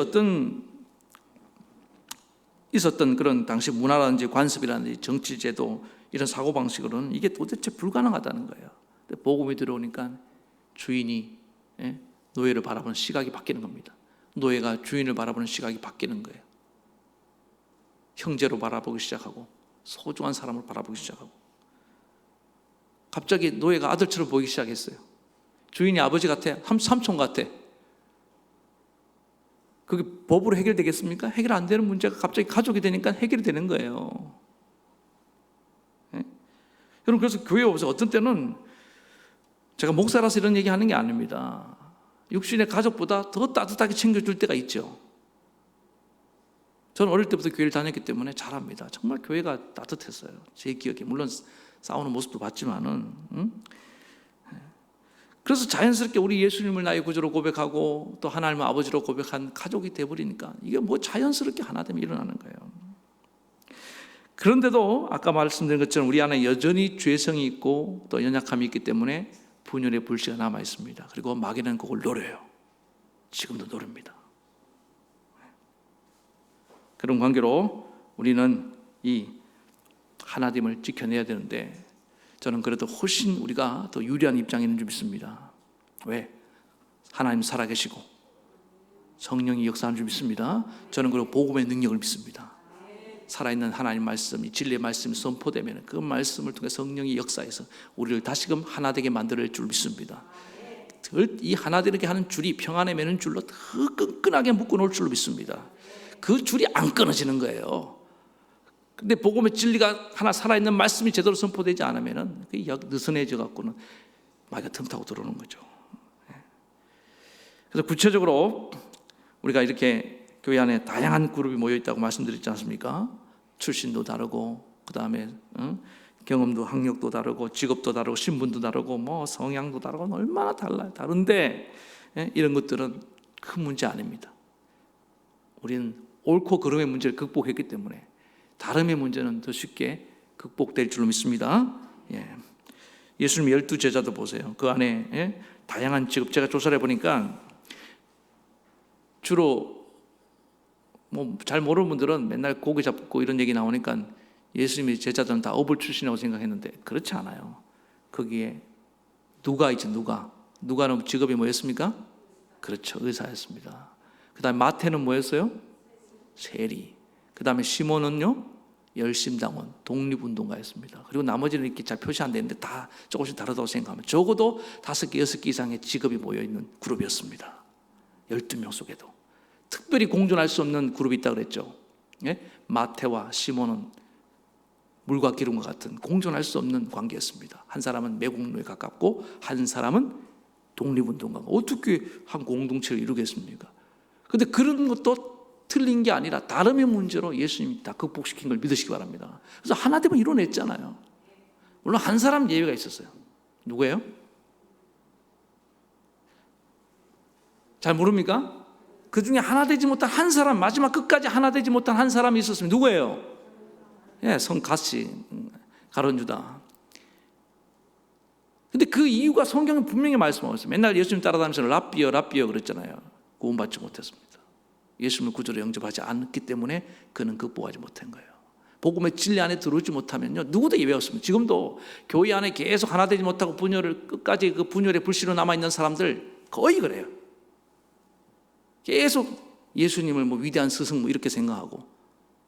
있었던 그런 당시 문화라든지 관습이라든지 정치 제도 이런 사고 방식으로는 이게 도대체 불가능하다는 거예요. 근데 복음이 들어오니까 주인이 노예를 바라보는 시각이 바뀌는 겁니다. 노예가 주인을 바라보는 시각이 바뀌는 거예요. 형제로 바라보기 시작하고 소중한 사람을 바라보기 시작하고, 갑자기 노예가 아들처럼 보이기 시작했어요. 주인이 아버지 같아, 삼촌 같아. 그게 법으로 해결되겠습니까? 해결 안 되는 문제가 갑자기 가족이 되니까 해결이 되는 거예요. 네? 여러분, 그래서 교회에 오면서 어떤 때는 제가 목사라서 이런 얘기 하는 게 아닙니다. 육신의 가족보다 더 따뜻하게 챙겨줄 때가 있죠. 저는 어릴 때부터 교회를 다녔기 때문에 잘 압니다. 정말 교회가 따뜻했어요. 제 기억에. 물론 싸우는 모습도 봤지만은. 그래서 자연스럽게 우리 예수님을 나의 구주로 고백하고 또 하나님을 아버지로 고백한 가족이 돼버리니까 이게 뭐 자연스럽게 하나됨이 일어나는 거예요. 그런데도 아까 말씀드린 것처럼 우리 안에 여전히 죄성이 있고 또 연약함이 있기 때문에 분열의 불씨가 남아 있습니다. 그리고 마귀는 그걸 노려요. 지금도 노립니다. 그런 관계로 우리는 이 하나됨을 지켜내야 되는데, 저는 그래도 훨씬 우리가 더 유리한 입장에 있는 줄 믿습니다. 왜? 하나님 살아계시고 성령이 역사하는 줄 믿습니다. 저는 그리고 복음의 능력을 믿습니다. 살아있는 하나님 말씀이, 진리의 말씀이 선포되면 그 말씀을 통해 성령이 역사해서 우리를 다시금 하나 되게 만들 줄 믿습니다. 이 하나 되게 하는 줄이 평안에 매는 줄로 더 끈끈하게 묶어놓을 줄로 믿습니다. 그 줄이 안 끊어지는 거예요. 근데 복음의 진리가 하나 살아있는 말씀이 제대로 선포되지 않으면 그게 느슨해져 갖고는 마귀가 틈타고 들어오는 거죠. 그래서 구체적으로 우리가 이렇게 교회 안에 다양한 그룹이 모여 있다고 말씀드렸지 않습니까? 출신도 다르고, 그 다음에 경험도, 학력도 다르고, 직업도 다르고, 신분도 다르고, 뭐 성향도 다르고, 얼마나 달라요. 다른데 이런 것들은 큰 문제 아닙니다. 우리는 옳고 그름의 문제를 극복했기 때문에 다름의 문제는 더 쉽게 극복될 줄로 믿습니다. 예수님 12제자도 보세요. 그 안에 다양한 직업, 제가 조사를 해보니까 주로 뭐 잘 모르는 분들은 맨날 고기 잡고 이런 얘기 나오니까 예수님의 제자들은 다 어불 출신이라고 생각했는데 그렇지 않아요. 거기에 누가 있죠. 누가는 직업이 뭐였습니까? 그렇죠, 의사였습니다. 그 다음에 마태는 뭐였어요? 세리. 그 다음에 시몬은요, 열심당원, 독립운동가였습니다. 그리고 나머지는 이렇게 잘 표시 안 되는데 다 조금씩 다르다고 생각하면 적어도 5개, 6개 이상의 직업이 모여있는 그룹이었습니다. 12명 속에도 특별히 공존할 수 없는 그룹이 있다고 그랬죠. 마태와 시몬은 물과 기름과 같은 공존할 수 없는 관계였습니다. 한 사람은 매국노에 가깝고 한 사람은 독립운동가가. 어떻게 한 공동체를 이루겠습니까? 그런데 그런 것도 틀린 게 아니라 다름의 문제로 예수님이 다 극복시킨 걸 믿으시기 바랍니다. 그래서 하나됨을 이뤄냈잖아요. 물론 한 사람 예외가 있었어요. 누구예요? 잘 모릅니까? 그 중에 하나 되지 못한 한 사람, 마지막 끝까지 하나 되지 못한 한 사람이 있었습니다. 누구예요? 성 갓시, 가룟 유다. 근데 그 이유가 성경은 분명히 말씀하고 있어요. 맨날 예수님 따라다니면서 랍비어 그랬잖아요. 구원받지 못했습니다. 예수님을 구주로 영접하지 않기 때문에 그는 극복하지 못한 거예요. 복음의 진리 안에 들어오지 못하면요, 누구도 예외 없습니다. 지금도 교회 안에 계속 하나 되지 못하고 분열을 끝까지 그 분열의 불씨로 남아있는 사람들 거의 그래요. 계속 예수님을 뭐 위대한 스승 뭐 이렇게 생각하고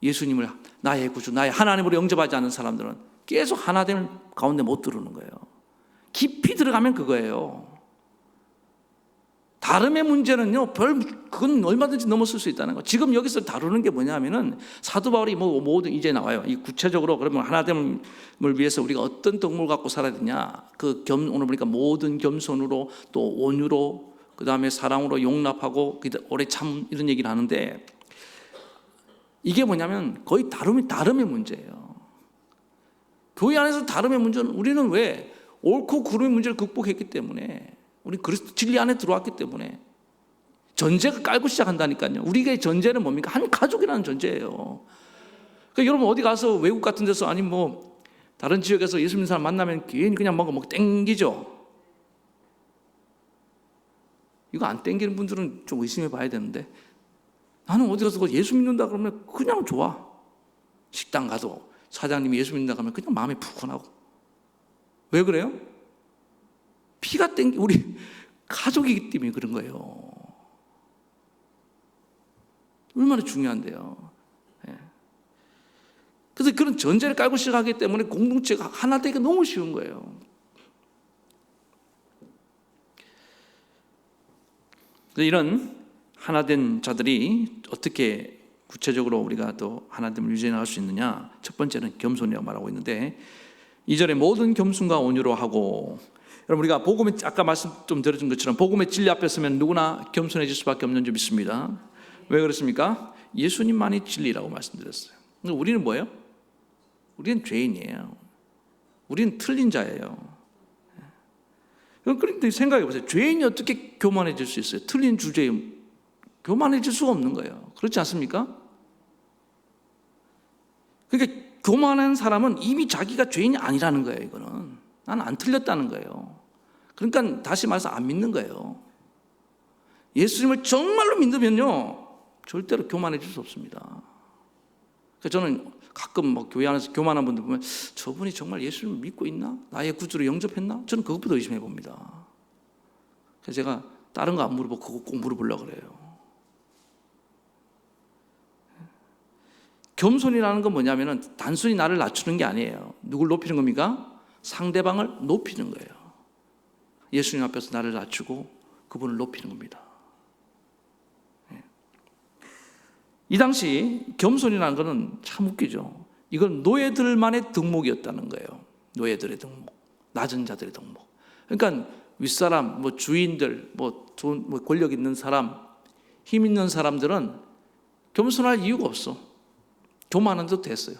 예수님을 나의 구주, 나의 하나님으로 영접하지 않는 사람들은 계속 하나됨 가운데 못 들어오는 거예요. 깊이 들어가면 그거예요. 다름의 문제는요, 그건 얼마든지 넘어설 수 있다는 거. 지금 여기서 다루는 게 뭐냐면은 사도 바울이 뭐 모든 이제 나와요. 이 구체적으로 그러면 하나됨을 위해서 우리가 어떤 덕목을 갖고 살아야 되냐. 오늘 보니까 모든 겸손으로 또 온유로 그 다음에 사랑으로 용납하고 오래 참 이런 얘기를 하는데 이게 뭐냐면 거의 다름의 문제예요. 교회 안에서 다름의 문제는 우리는 왜 옳고 그름의 문제를 극복했기 때문에 우리 그리스도 진리 안에 들어왔기 때문에 전제가 깔고 시작한다니까요. 우리의 전제는 뭡니까? 한 가족이라는 전제예요. 여러분 어디 가서 외국 같은 데서 아니 뭐 다른 지역에서 예수 믿는 사람 만나면 괜히 그냥 뭔가 막 땡기죠. 이거 안 땡기는 분들은 좀 의심해 봐야 되는데, 나는 어디 가서 예수 믿는다 그러면 그냥 좋아. 식당 가도 사장님이 예수 믿는다 그러면 그냥 마음이 푸근하고. 왜 그래요? 피가 우리 가족이기 때문에 그런 거예요. 얼마나 중요한데요. 그래서 그런 전제를 깔고 시작하기 때문에 공동체가 하나 되기가 너무 쉬운 거예요. 이런 하나된 자들이 어떻게 구체적으로 우리가 또 하나됨을 유지해 나갈 수 있느냐? 첫 번째는 겸손이라고 말하고 있는데, 2절에 모든 겸손과 온유로 하고, 여러분 우리가 복음의 아까 말씀 좀 드려준 것처럼 복음의 진리 앞에 서면 누구나 겸손해질 수밖에 없는 줄 믿습니다. 왜 그렇습니까? 예수님만이 진리라고 말씀드렸어요. 우리는 뭐예요? 우리는 죄인이에요. 우리는 틀린 자예요. 그런데 생각해 보세요. 죄인이 어떻게 교만해질 수 있어요? 틀린 주제에 교만해질 수가 없는 거예요. 그렇지 않습니까? 그러니까 교만한 사람은 이미 자기가 죄인이 아니라는 거예요. 이거는 나는 안 틀렸다는 거예요. 그러니까 다시 말해서 안 믿는 거예요. 예수님을 정말로 믿으면요 절대로 교만해질 수 없습니다. 그래서 저는 가끔 뭐 교회 안에서 교만한 분들 보면 저분이 정말 예수님을 믿고 있나? 나의 구주로 영접했나? 저는 그것부터 의심해 봅니다. 그래서 제가 다른 거 안 물어보고 그거 꼭 물어보려고 그래요. 겸손이라는 건 뭐냐면은 단순히 나를 낮추는 게 아니에요. 누굴 높이는 겁니까? 상대방을 높이는 거예요. 예수님 앞에서 나를 낮추고 그분을 높이는 겁니다. 이 당시 겸손이라는 것은 참 웃기죠. 이건 노예들만의 덕목이었다는 거예요. 노예들의 덕목, 낮은 자들의 덕목. 그러니까 윗사람, 뭐 주인들, 뭐 권력 있는 사람, 힘 있는 사람들은 겸손할 이유가 없어. 교만한 듯 됐어요.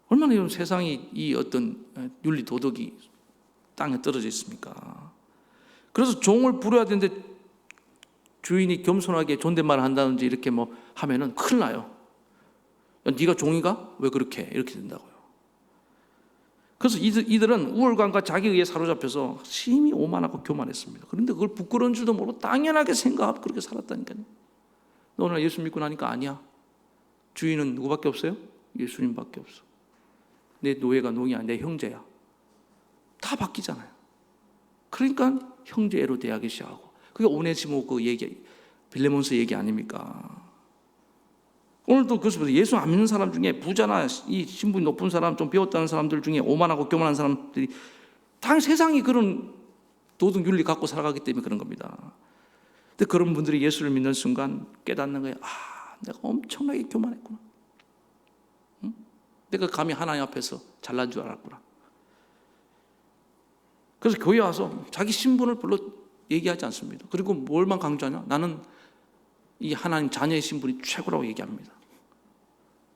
얼마나 이런 세상이 이 어떤 윤리 도덕이 땅에 떨어져 있습니까? 그래서 종을 부려야 되는데 주인이 겸손하게 존댓말을 한다든지 이렇게 뭐 하면은 큰일 나요. 야, 네가 종이가? 왜 그렇게 해? 이렇게 된다고요. 그래서 이들은 우월감과 자기의에 사로잡혀서 심히 오만하고 교만했습니다. 그런데 그걸 부끄러운 줄도 모르고 당연하게 생각하고 그렇게 살았다니까요. 너 오늘 예수 믿고 나니까 아니야. 주인은 누구밖에 없어요? 예수님밖에 없어. 내 노예가 농이야. 내 형제야. 다 바뀌잖아요. 그러니까 형제로 대하기 시작하고. 그게 오네시모 그 얘기, 빌레몬스 얘기 아닙니까? 오늘도 그래서 예수 안 믿는 사람 중에 부자나 이 신분 높은 사람, 좀 배웠다는 사람들 중에 오만하고 교만한 사람들이 당 세상이 그런 도덕 윤리 갖고 살아가기 때문에 그런 겁니다. 근데 그런 분들이 예수를 믿는 순간 깨닫는 거예요. 아, 내가 엄청나게 교만했구나. 응? 내가 감히 하나님 앞에서 잘난 줄 알았구나. 그래서 교회 와서 자기 신분을 별로 얘기하지 않습니다. 그리고 뭘만 강조하냐? 나는 이 하나님 자녀의 신분이 최고라고 얘기합니다.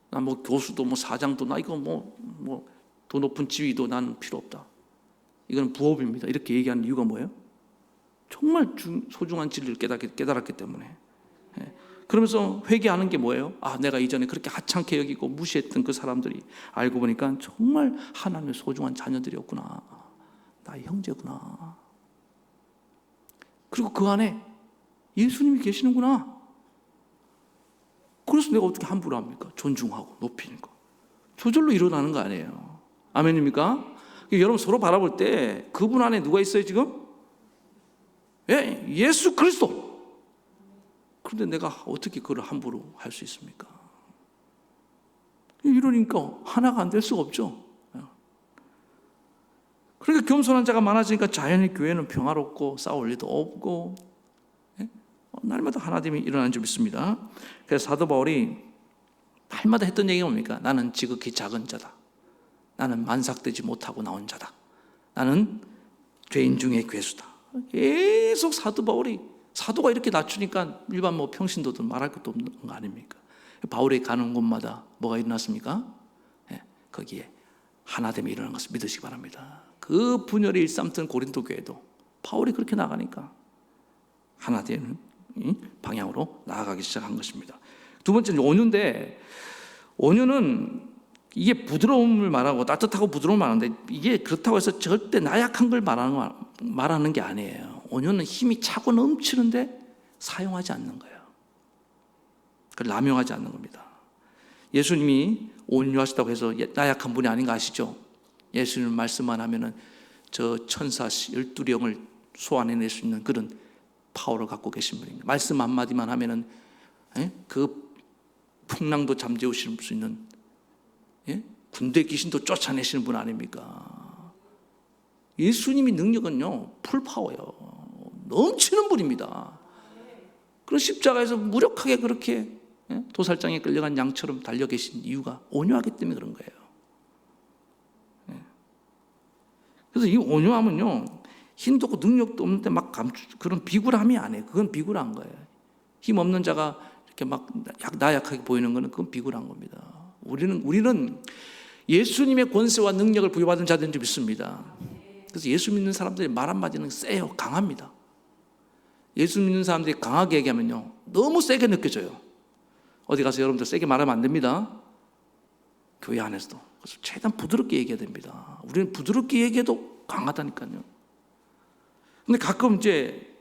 나 뭐 교수도 뭐 사장도 나 이거 뭐 더 높은 지위도 나는 필요 없다. 이건 부업입니다. 이렇게 얘기하는 이유가 뭐예요? 정말 소중한 진리를 깨달았기 때문에. 그러면서 회개하는 게 뭐예요? 아, 내가 이전에 그렇게 하찮게 여기고 무시했던 그 사람들이 알고 보니까 정말 하나님의 소중한 자녀들이었구나. 나의 형제구나. 그리고 그 안에 예수님이 계시는구나. 그래서 내가 어떻게 함부로 합니까? 존중하고 높이는 거. 저절로 일어나는 거 아니에요. 아멘입니까? 여러분 서로 바라볼 때 그분 안에 누가 있어요 지금? 예, 예수 그리스도. 그런데 내가 어떻게 그걸 함부로 할 수 있습니까? 이러니까 하나가 안 될 수가 없죠. 그러니까 겸손한 자가 많아지니까 자연히 교회는 평화롭고 싸울 일도 없고 날마다 하나됨이 일어나는 줄 믿습니다. 그래서 사도 바울이 날마다 했던 얘기가 뭡니까? 나는 지극히 작은 자다. 나는 만삭되지 못하고 나온 자다. 나는 죄인 중에 괴수다. 계속 사도 바울이 사도가 이렇게 낮추니까 일반 뭐 평신도들 말할 것도 없는 거 아닙니까? 바울이 가는 곳마다 뭐가 일어났습니까? 거기에 하나됨이 일어나는 것을 믿으시기 바랍니다. 그 분열이 일삼던 고린도 교회도 바울이 그렇게 나가니까 하나됨을 방향으로 나아가기 시작한 것입니다. 두 번째는 온유인데, 온유는 이게 부드러움을 말하고 따뜻하고 부드러움을 말하는데, 이게 그렇다고 해서 절대 나약한 걸 말하는 게 아니에요. 온유는 힘이 차고 넘치는데 사용하지 않는 거예요. 그걸 남용하지 않는 겁니다. 예수님이 온유하시다고 해서 나약한 분이 아닌 거 아시죠? 예수님 말씀만 하면은 저 천사 12령을 소환해낼 수 있는 그런 파워를 갖고 계신 분입니다. 말씀 한마디만 하면은 그 풍랑도 잠재우실 수 있는 군대 귀신도 쫓아내시는 분 아닙니까? 예수님의 능력은요 풀파워예요. 넘치는 분입니다. 그런 십자가에서 무력하게 그렇게 도살장에 끌려간 양처럼 달려 계신 이유가 온유하기 때문에 그런 거예요. 그래서 이 온유함은요 힘도 없고 능력도 없는데 막 그런 비굴함이 아니에요. 그건 비굴한 거예요. 힘 없는 자가 이렇게 막 나약하게 보이는 거는 그건 비굴한 겁니다. 우리는 예수님의 권세와 능력을 부여받은 자들인 줄 믿습니다. 그래서 예수 믿는 사람들이 말 한마디는 세요. 강합니다. 예수 믿는 사람들이 강하게 얘기하면요 너무 세게 느껴져요. 어디 가서 여러분들 세게 말하면 안 됩니다. 교회 안에서도. 그래서 최대한 부드럽게 얘기해야 됩니다. 우리는 부드럽게 얘기해도 강하다니까요. 근데 가끔 이제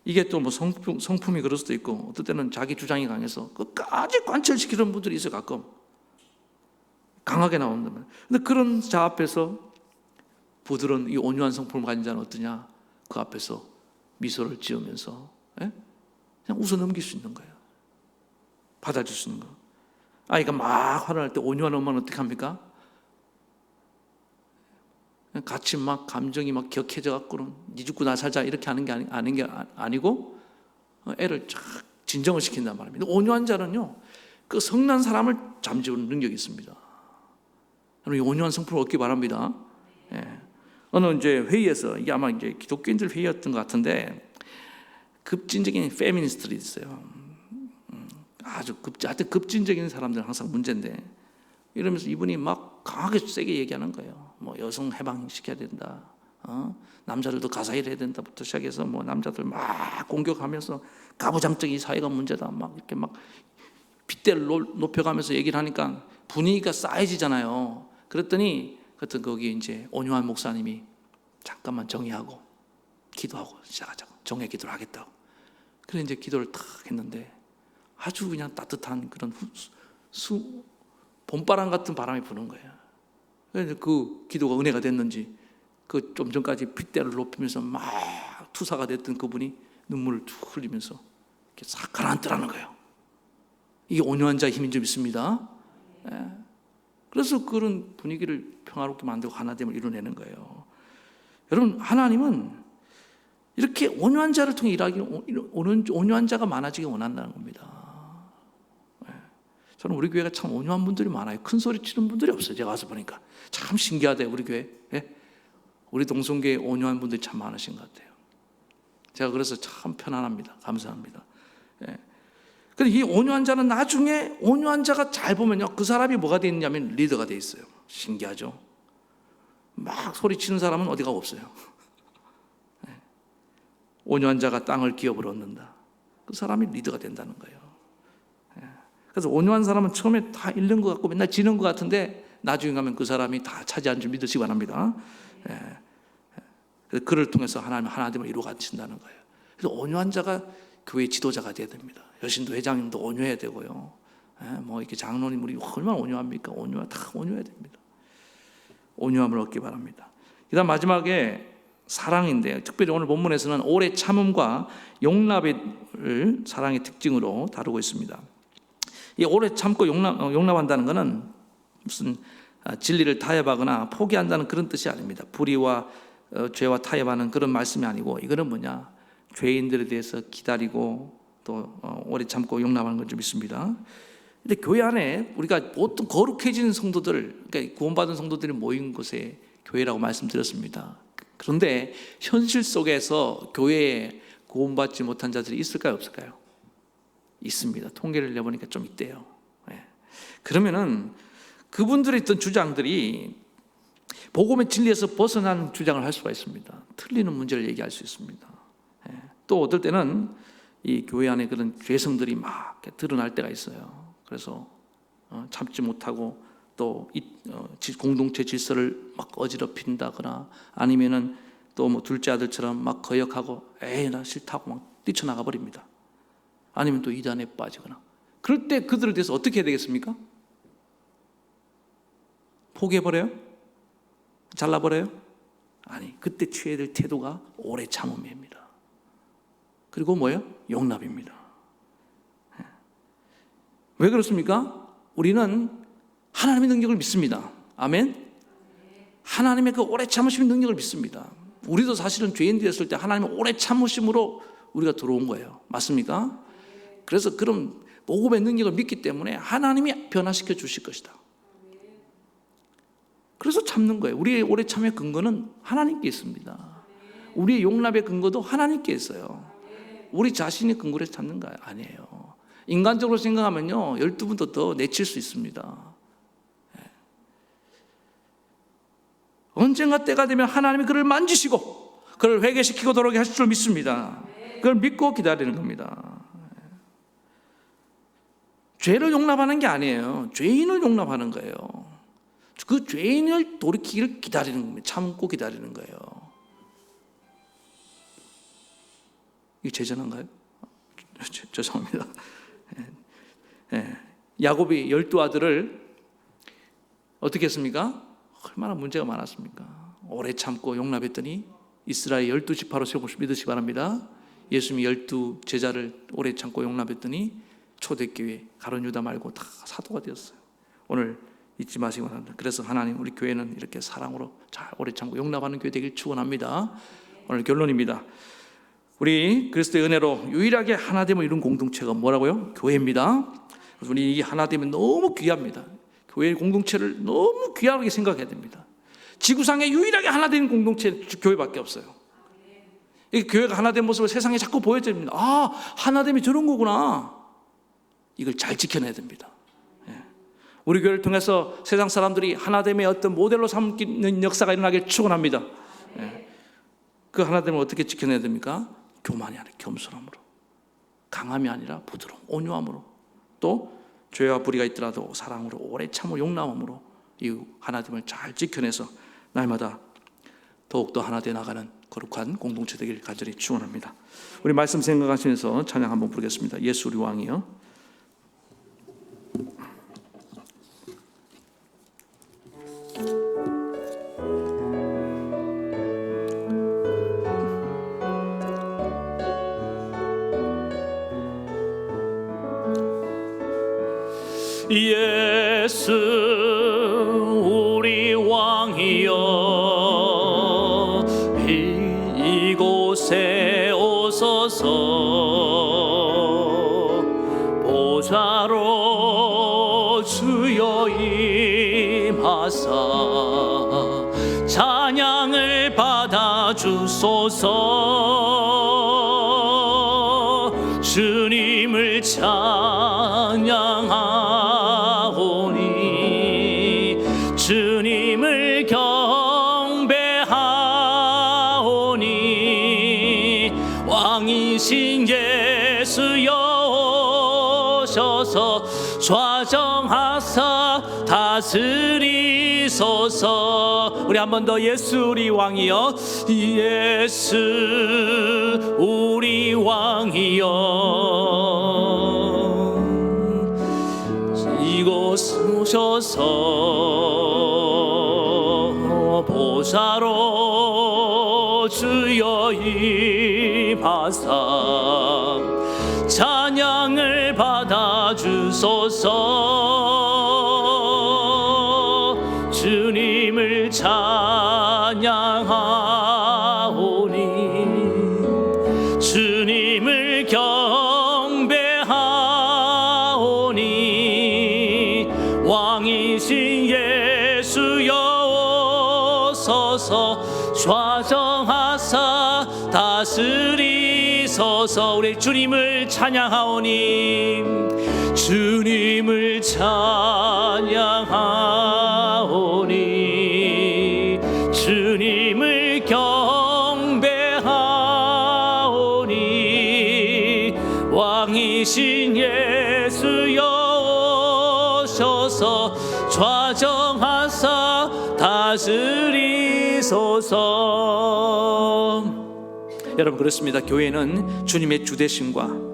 이게 또 뭐 성품이 그럴 수도 있고, 어떨 때는 자기 주장이 강해서 끝까지 관철시키는 분들이 있어요. 가끔 강하게 나온다면. 근데 그런 자 앞에서 부드러운 이 온유한 성품을 가진 자는 어떠냐? 그 앞에서 미소를 지으면서 그냥 웃어 넘길 수 있는 거예요. 받아줄 수 있는 거. 아이가 막 화를 낼 때 온유한 엄마는 어떻게 합니까? 같이 막 감정이 막 격해져 갖고는 니 죽고 나 살자 이렇게 하는 게 아니고 애를 쫙 진정을 시킨단 말입니다. 온유한 자는요 그 성난 사람을 잠재우는 능력이 있습니다. 여러분 온유한 성품을 얻기 바랍니다. 어느 이제 회의에서, 이게 아마 이제 기독교인들 회의였던 것 같은데, 급진적인 페미니스트들이 있어요. 아주 급진적인 사람들은 항상 문제인데, 이러면서 이분이 막 강하게 세게 얘기하는 거예요. 뭐 여성 해방시켜야 된다, 남자들도 가사일 해야 된다부터 시작해서 뭐 남자들 막 공격하면서 가부장적인 사회가 문제다, 막 이렇게 막 빗대를 높여가면서 얘기를 하니까 분위기가 싸해지잖아요. 그랬더니 그때 거기 이제 온유한 목사님이 잠깐만 정의하고 기도하고 시작하자고, 정의 기도를 하겠다고. 그래서 이제 기도를 탁 했는데 아주 그냥 따뜻한 그런 봄바람 같은 바람이 부는 거예요. 그래서 그 기도가 은혜가 됐는지 그 좀 전까지 핏대를 높이면서 막 투사가 됐던 그분이 눈물을 툭 흘리면서 이렇게 싹 가라앉더라는 거예요. 이게 온유한 자의 힘인 줄 믿습니다. 그래서 그런 분위기를 평화롭게 만들고 하나됨을 이루내는 거예요. 여러분, 하나님은 이렇게 온유한 자를 통해 일하기, 온유한 자가 많아지기 원한다는 겁니다. 저는 우리 교회가 참 온유한 분들이 많아요. 큰 소리 치는 분들이 없어요. 제가 와서 보니까 참 신기하대요. 우리 교회, 우리 동성교회 온유한 분들이 참 많으신 것 같아요. 제가 그래서 참 편안합니다. 감사합니다. 근데 이 온유한 자는 나중에 온유한 자가 잘 보면요, 그 사람이 뭐가 되어 있냐면 리더가 되어 있어요. 신기하죠? 막 소리치는 사람은 어디가 없어요. 온유한 자가 땅을 기업을 얻는다. 그 사람이 리더가 된다는 거예요. 그래서 온유한 사람은 처음에 다 잃는 것 같고 맨날 지는 것 같은데 나중에 가면 그 사람이 다 차지한 줄 믿으시기 바랍니다. 그래서 그를 통해서 하나님을 이루어 가신다는 거예요. 그래서 온유한 자가 교회 지도자가 돼야 됩니다. 여신도 회장님도 온유해야 되고요. 뭐 이렇게 장로님 우리 얼마나 온유합니까? 다 온유해야 됩니다. 온유함을 얻기 바랍니다. 그다음 마지막에 사랑인데, 특별히 오늘 본문에서는 오래 참음과 용납을 사랑의 특징으로 다루고 있습니다. 이 오래 참고 용납한다는 것은 무슨 진리를 타협하거나 포기한다는 그런 뜻이 아닙니다. 불의와 죄와 타협하는 그런 말씀이 아니고, 이거는 뭐냐, 죄인들에 대해서 기다리고 또 오래 참고 용납하는 건 좀 있습니다. 근데 교회 안에 우리가 보통 거룩해진 성도들, 그러니까 구원받은 성도들이 모인 곳에 교회라고 말씀드렸습니다. 그런데 현실 속에서 교회에 구원받지 못한 자들이 있을까요, 없을까요? 있습니다. 통계를 내보니까 좀 있대요. 그러면은 그분들의 있던 주장들이 복음의 진리에서 벗어난 주장을 할 수가 있습니다. 틀리는 문제를 얘기할 수 있습니다. 또 어떨 때는 이 교회 안에 그런 죄성들이 막 드러날 때가 있어요. 그래서 참지 못하고 또 공동체 질서를 막 어지럽힌다거나 아니면은 또 뭐 둘째 아들처럼 막 거역하고 에이 나 싫다고 막 뛰쳐나가 버립니다. 아니면 또 이단에 빠지거나. 그럴 때 그들에 대해서 어떻게 해야 되겠습니까? 포기해버려요? 잘라버려요? 아니, 그때 취해야 될 태도가 오래 참음입니다. 그리고 뭐예요? 용납입니다. 왜 그렇습니까? 우리는 하나님의 능력을 믿습니다. 아멘? 하나님의 그 오래 참으심의 능력을 믿습니다. 우리도 사실은 죄인 되었을 때 하나님의 오래 참으심으로 우리가 들어온 거예요. 맞습니까? 그래서 그런 복음의 능력을 믿기 때문에 하나님이 변화시켜 주실 것이다. 그래서 참는 거예요. 우리의 오래 참의 근거는 하나님께 있습니다. 우리의 용납의 근거도 하나님께 있어요. 우리 자신이 근거로 참는 거 아니에요. 인간적으로 생각하면요 12분도 더 내칠 수 있습니다. 언젠가 때가 되면 하나님이 그를 만지시고 그를 회개시키고 돌아오게 하실 줄 믿습니다. 그걸 믿고 기다리는 겁니다. 죄를 용납하는 게 아니에요. 죄인을 용납하는 거예요. 그 죄인을 돌이키기를 기다리는 겁니다. 참고 기다리는 거예요. 이게 제전한가요? 죄송합니다. 야곱이 12아들을 어떻게 했습니까? 얼마나 문제가 많았습니까? 오래 참고 용납했더니 이스라엘 12지파로 세우고 믿으시기 바랍니다. 예수님이 12제자를 오래 참고 용납했더니 초대교회 가룟 유다 말고 다 사도가 되었어요. 오늘 잊지 마시기 바랍니다. 그래서 하나님 우리 교회는 이렇게 사랑으로 잘 오래 참고 용납하는 교회 되길 축원합니다. 오늘 결론입니다. 우리 그리스도의 은혜로 유일하게 하나됨을 이룬 공동체가 뭐라고요? 교회입니다. 그래서 우리 이 하나됨은 너무 귀합니다. 교회의 공동체를 너무 귀하게 생각해야 됩니다. 지구상에 유일하게 하나된 공동체 교회밖에 없어요. 이 교회가 하나된 모습을 세상에 자꾸 보여줍니다. 아, 하나됨이 저런 거구나. 이걸 잘 지켜내야 됩니다. 우리 교회를 통해서 세상 사람들이 하나됨의 어떤 모델로 삼는 역사가 일어나길 축원합니다. 그 하나됨을 어떻게 지켜내야 됩니까? 교만이 아니라 겸손함으로, 강함이 아니라 부드러움, 온유함으로, 또 죄와 불의가 있더라도 사랑으로 오래 참고 용납함으로 이 하나됨을 잘 지켜내서 날마다 더욱더 하나 되어 나가는 거룩한 공동체 되길 간절히 축원합니다. 우리 말씀 생각하시면서 찬양 한번 부르겠습니다. 예수 우리 왕이여. 예수 우리 왕이여 이곳에 오소서 보좌로 주여 임하사 찬양을 받아 주소서 주님을 찬양하오니 주님을 경배하오니 왕이신 예수여 오셔서 좌정하사 다스리소서. 우리 한 번 더 예수 우리 왕이여 예수 우리 왕이여 이곳 오셔서 보좌로 주여 임하사 찬양을 받아 주소서 주님을 찬양하오니 주님을 경배하오니 왕이신 예수여 오소서 좌정하사 다스리소서. 우리 주님을 찬양하오니 주님을 찬양하오니 주님을 경배하오니 다스리소서. 여러분, 그렇습니다. 교회는 주님의 주되심과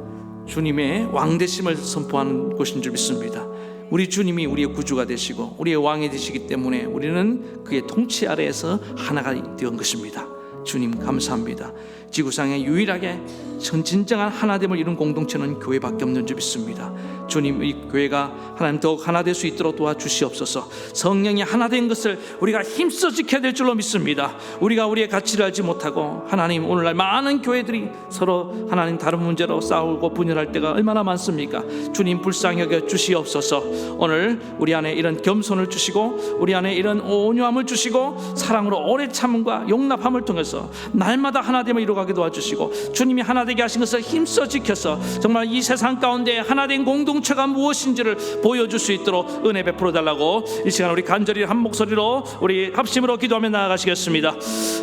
주님의 왕되심을 선포하는 곳인 줄 믿습니다. 우리 주님이 우리의 구주가 되시고 우리의 왕이 되시기 때문에 우리는 그의 통치 아래에서 하나가 된 것입니다. 주님 감사합니다. 지구상에 유일하게 진정한 하나됨을 이룬 공동체는 교회밖에 없는 줄 믿습니다. 주님, 이 교회가 하나님 더욱 하나 될 수 있도록 도와주시옵소서. 성령이 하나 된 것을 우리가 힘써 지켜야 될 줄로 믿습니다. 우리가 우리의 가치를 알지 못하고 하나님, 오늘날 많은 교회들이 서로 하나님 다른 문제로 싸우고 분열할 때가 얼마나 많습니까? 주님, 불쌍히 여겨 주시옵소서. 오늘 우리 안에 이런 겸손을 주시고 우리 안에 이런 온유함을 주시고 사랑으로 오래 참음과 용납함을 통해서 날마다 하나됨을 이루어가게 도와주시고 주님이 하나 되게 하신 것을 힘써 지켜서 정말 이 세상 가운데 하나된 공동체가 무엇인지를 보여줄 수 있도록 은혜 베풀어 달라고 이 시간 우리 간절히 한 목소리로 우리 합심으로 기도하며 나아가시겠습니다.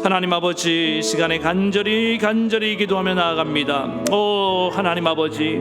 하나님 아버지, 이 시간에 간절히 기도하며 나아갑니다. 오 하나님 아버지,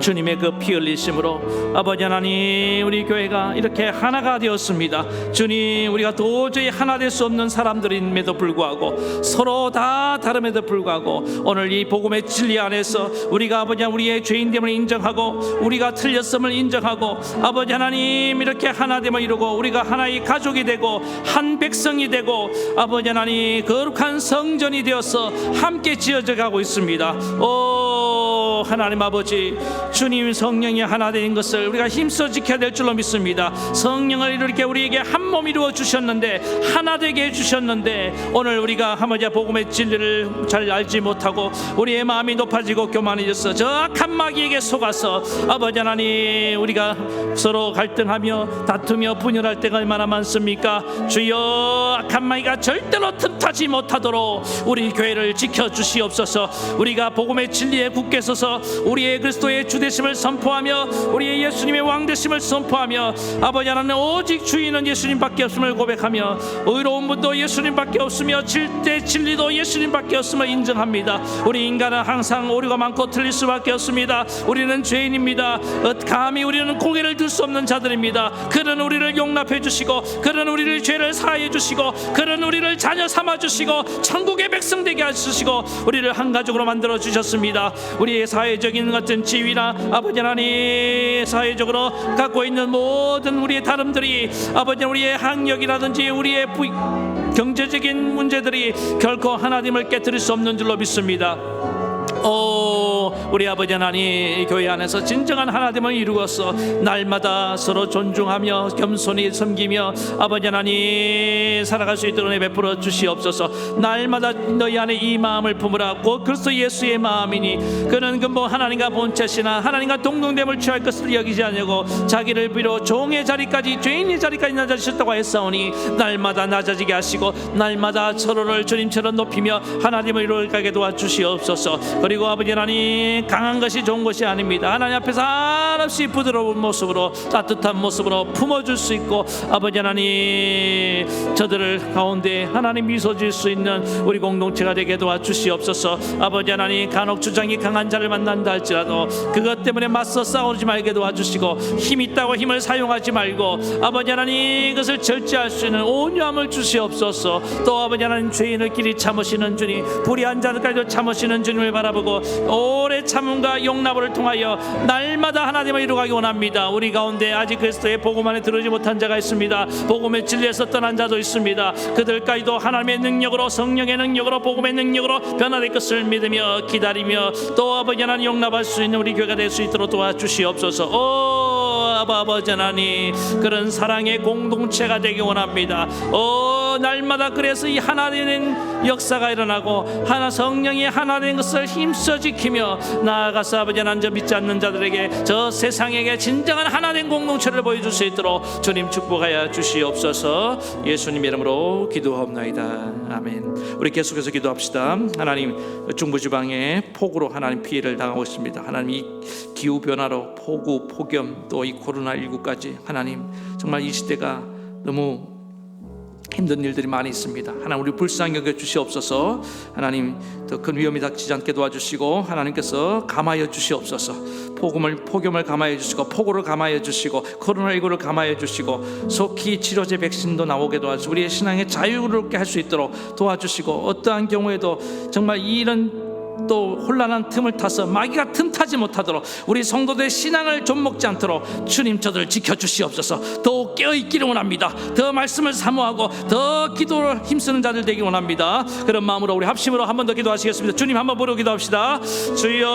주님의 그 피 흘리심으로 아버지 하나님, 우리 교회가 이렇게 하나가 되었습니다. 주님, 우리가 도저히 하나 될 수 없는 사람들임에도 불구하고 서로 다 다름에도 불구하고 오늘 이 복음의 진리 안에서 우리가 아버지 우리의 죄인됨을 인정하고 우리가 틀렸음을 인정하고 아버지 하나님 이렇게 하나됨을 이루고 우리가 하나의 가족이 되고 한 백성이 되고 아버지 하나님 거룩한 성전이 되어서 함께 지어져 가고 있습니다. 오 하나님 아버지, 주님 성령이 하나 된 것을 우리가 힘써 지켜야 될 줄로 믿습니다. 성령을 이렇게 우리에게 한 몸 이루어 주셨는데 하나 되게 해주셨는데 오늘 우리가 아버지 복음의 진리를 잘 알지 못하고 우리의 마음이 높아지고 교만해져서 저 악한 마귀에게 속아서 아버지 하나님 우리가 서로 갈등하며 다투며 분열할 때가 얼마나 많습니까? 주여, 악한 마귀가 절대로 틈타지 못하도록 우리 교회를 지켜주시옵소서. 우리가 복음의 진리에 굳게 서서 우리의 그리스도의 주되심을 선포하며 우리의 예수님의 왕되심을 선포하며 아버지 하나님 오직 주인은 예수님밖에 없음을 고백하며 의로운 분도 예수님밖에 없으며 질대 진리도 예수님밖에 없음을 인정합니다. 우리 인간은 항상 오류가 많고 틀릴 수밖에 없습니다. 우리는 죄인입니다. 감히 우리는 고개를 들 수 없는 자들입니다. 그는 우리를 용납해 주시고 그는 우리를 죄를 사하여 주시고 그는 우리를 자녀 삼아 주시고 천국의 백성 되게 하시고 우리를 한 가족으로 만들어 주셨습니다. 우리의 사회적인 같은 지위나 아버지 하나님 사회적으로 갖고 있는 모든 우리의 다름들이 아버지 우리의 학력이라든지 우리의 경제적인 문제들이 결코 하나님을 깨뜨릴 수 없는 줄로 믿습니다. 오 우리 아버지 하나님, 교회 안에서 진정한 하나됨을 이루어서 날마다 서로 존중하며 겸손히 섬기며 아버지 하나님 살아갈 수 있도록 은혜 베풀어 주시옵소서. 날마다 너희 안에 이 마음을 품으라. 곧 그리스도 예수의 마음이니 그는 근본 하나님과 본체시나 하나님과 동등됨을 취할 것을 여기지 않냐고 자기를 비롯 종의 자리까지 죄인의 자리까지 낮아지셨다고 했사오니 날마다 낮아지게 하시고 날마다 서로를 주님처럼 높이며 하나님을 이루어가게 도와주시옵소서. 그리고 아버지 하나님, 강한 것이 좋은 것이 아닙니다. 하나님 앞에서 한없이 부드러운 모습으로 따뜻한 모습으로 품어줄 수 있고 아버지 하나님 저들을 가운데 하나님 미소 질 수 있는 우리 공동체가 되게 도와주시옵소서. 아버지 하나님, 간혹 주장이 강한 자를 만난다 할지라도 그것 때문에 맞서 싸우지 말게 도와주시고 힘 있다고 힘을 사용하지 말고 아버지 하나님 이것을 절제할 수 있는 온유함을 주시옵소서. 또 아버지 하나님, 죄인을 길이 참으시는 주님, 불의한 자들까지도 참으시는 주님을 바라보고 오래 참음과 용납을 통하여 날마다 하나님을 이루어가기 원합니다. 우리 가운데 아직 그리스도의 복음 안에 들어오지 못한 자가 있습니다. 복음의 진리에서 떠난 자도 있습니다. 그들까지도 하나님의 능력으로, 성령의 능력으로, 복음의 능력으로 변화될 것을 믿으며 기다리며 또 아버지 하나님 용납할 수 있는 우리 교회가 될 수 있도록 도와주시옵소서. 오 아버지 하나님, 그런 사랑의 공동체가 되기 원합니다. 오 날마다 그래서 이 하나되는 역사가 일어나고 하나 성령이 하나된 것을 힘써 지키며 나아가서 아버지 하나님 저 믿지 않는 자들에게 저 세상에게 진정한 하나된 공동체를 보여줄 수 있도록 주님 축복하여 주시옵소서. 예수님 이름으로 기도하옵나이다. 아멘. 우리 계속해서 기도합시다. 하나님, 중부지방에 폭우로 하나님 피해를 당하고 있습니다. 하나님, 이 기후 변화로 폭우, 폭염 또 이 코로나19까지 하나님 정말 이 시대가 너무 힘든 일들이 많이 있습니다. 하나님 우리 불쌍히 여겨 주시옵소서. 하나님 더 큰 위험이 닥치지 않게 도와주시고 하나님께서 감하여 주시옵소서. 폭염을 감하여 주시고 폭우를 감하여 주시고 코로나19를 감하여 주시고 속히 치료제 백신도 나오게 도와주시고 우리의 신앙의 자유롭게 할 수 있도록 도와주시고 어떠한 경우에도 정말 이런 또 혼란한 틈을 타서 마귀가 틈타지 못하도록 우리 성도들의 신앙을 좀먹지 않도록 주님 저들을 지켜주시옵소서. 더욱 깨어있기를 원합니다. 더 말씀을 사모하고 더 기도를 힘쓰는 자들 되기 원합니다. 그런 마음으로 우리 합심으로 한 번 더 기도하시겠습니다. 주님 한번 부르고 기도합시다. 주여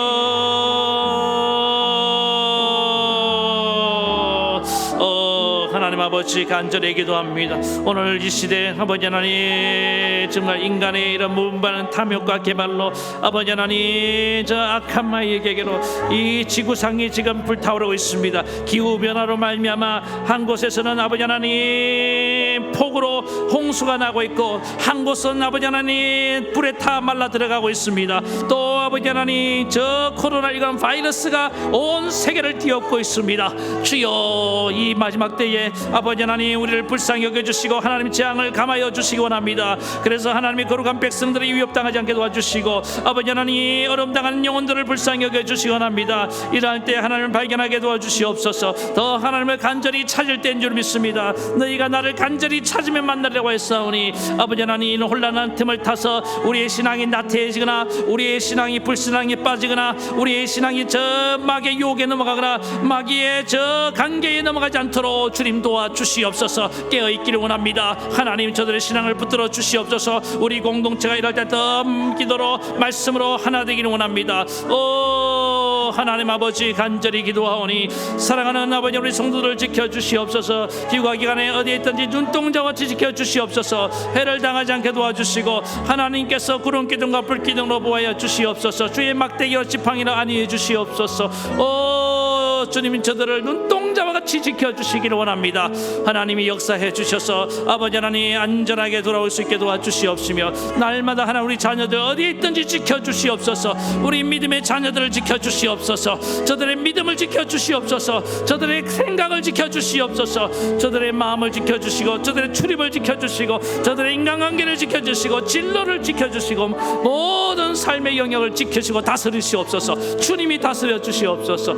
하나님 아버지 간절히 기도합니다. 오늘 이 시대 아버지 하나님 정말 인간의 이런 무분별한 탐욕과 개발로 아버지 하나님 저 악한 마귀에게로 이 지구상이 지금 불타오르고 있습니다. 기후변화로 말미암아 한 곳에서는 아버지 하나님 폭우로 홍수가 나고 있고 한 곳은 아버지 하나님 불에 타 말라 들어가고 있습니다. 또 아버지 하나님 저 코로나19 바이러스가 온 세계를 뒤엎고 있습니다. 주여 이 마지막 때에 아버지 하나님 우리를 불쌍히 여겨주시고 하나님 재앙을 감하여 주시기 원합니다. 그래서 하나님의 거룩한 백성들이 위협당하지 않게 도와주시고 아버지 하나님 어려움당하는 영혼들을 불쌍히 여겨주시기 원합니다. 이러할 때 하나님을 발견하게 도와주시옵소서. 더 하나님을 간절히 찾을 때인 줄 믿습니다. 너희가 나를 간절히 찾으면 만나려고 했사오니 아버지 하나님 혼란한 틈을 타서 우리의 신앙이 나태해지거나 우리의 신앙이 불신앙에 빠지거나 우리의 신앙이 저 마귀의 유혹에 넘어가거나 마귀의 저 관계에 넘어가지 않도록 주님 도와주시옵소서. 깨어있기를 원합니다. 하나님 저들의 신앙을 붙들어 주시옵소서. 우리 공동체가 이럴 때 더 기도로 말씀으로 하나 되기를 원합니다. 오 하나님 아버지 간절히 기도하오니 사랑하는 아버지 우리 성도들 지켜주시옵소서. 휴가 기간에 어디에 있든지 눈동자같이 지켜주시옵소서. 해를 당하지 않게 도와주시고 하나님께서 구름 기둥과 불 기둥으로 보아여 주시옵소서. 주의 막대기와 지팡이로 안위해 주시옵소서. 오 주님 저들을 눈동자와 같이 지켜주시기를 원합니다. 하나님이 역사해 주셔서 아버지 하나님 안전하게 돌아올 수 있게 도와주시옵시며 날마다 하나 우리 자녀들 어디에 있든지 지켜주시옵소서. 우리 믿음의 자녀들을 지켜주시옵소서. 저들의 믿음을 지켜주시옵소서. 저들의 생각을 지켜주시옵소서. 저들의 마음을 지켜주시고 저들의 출입을 지켜주시고 저들의 인간관계를 지켜주시고 진로를 지켜주시고 모든 삶의 영역을 지켜주시고 다스리시옵소서. 주님이 다스려 주시옵소서.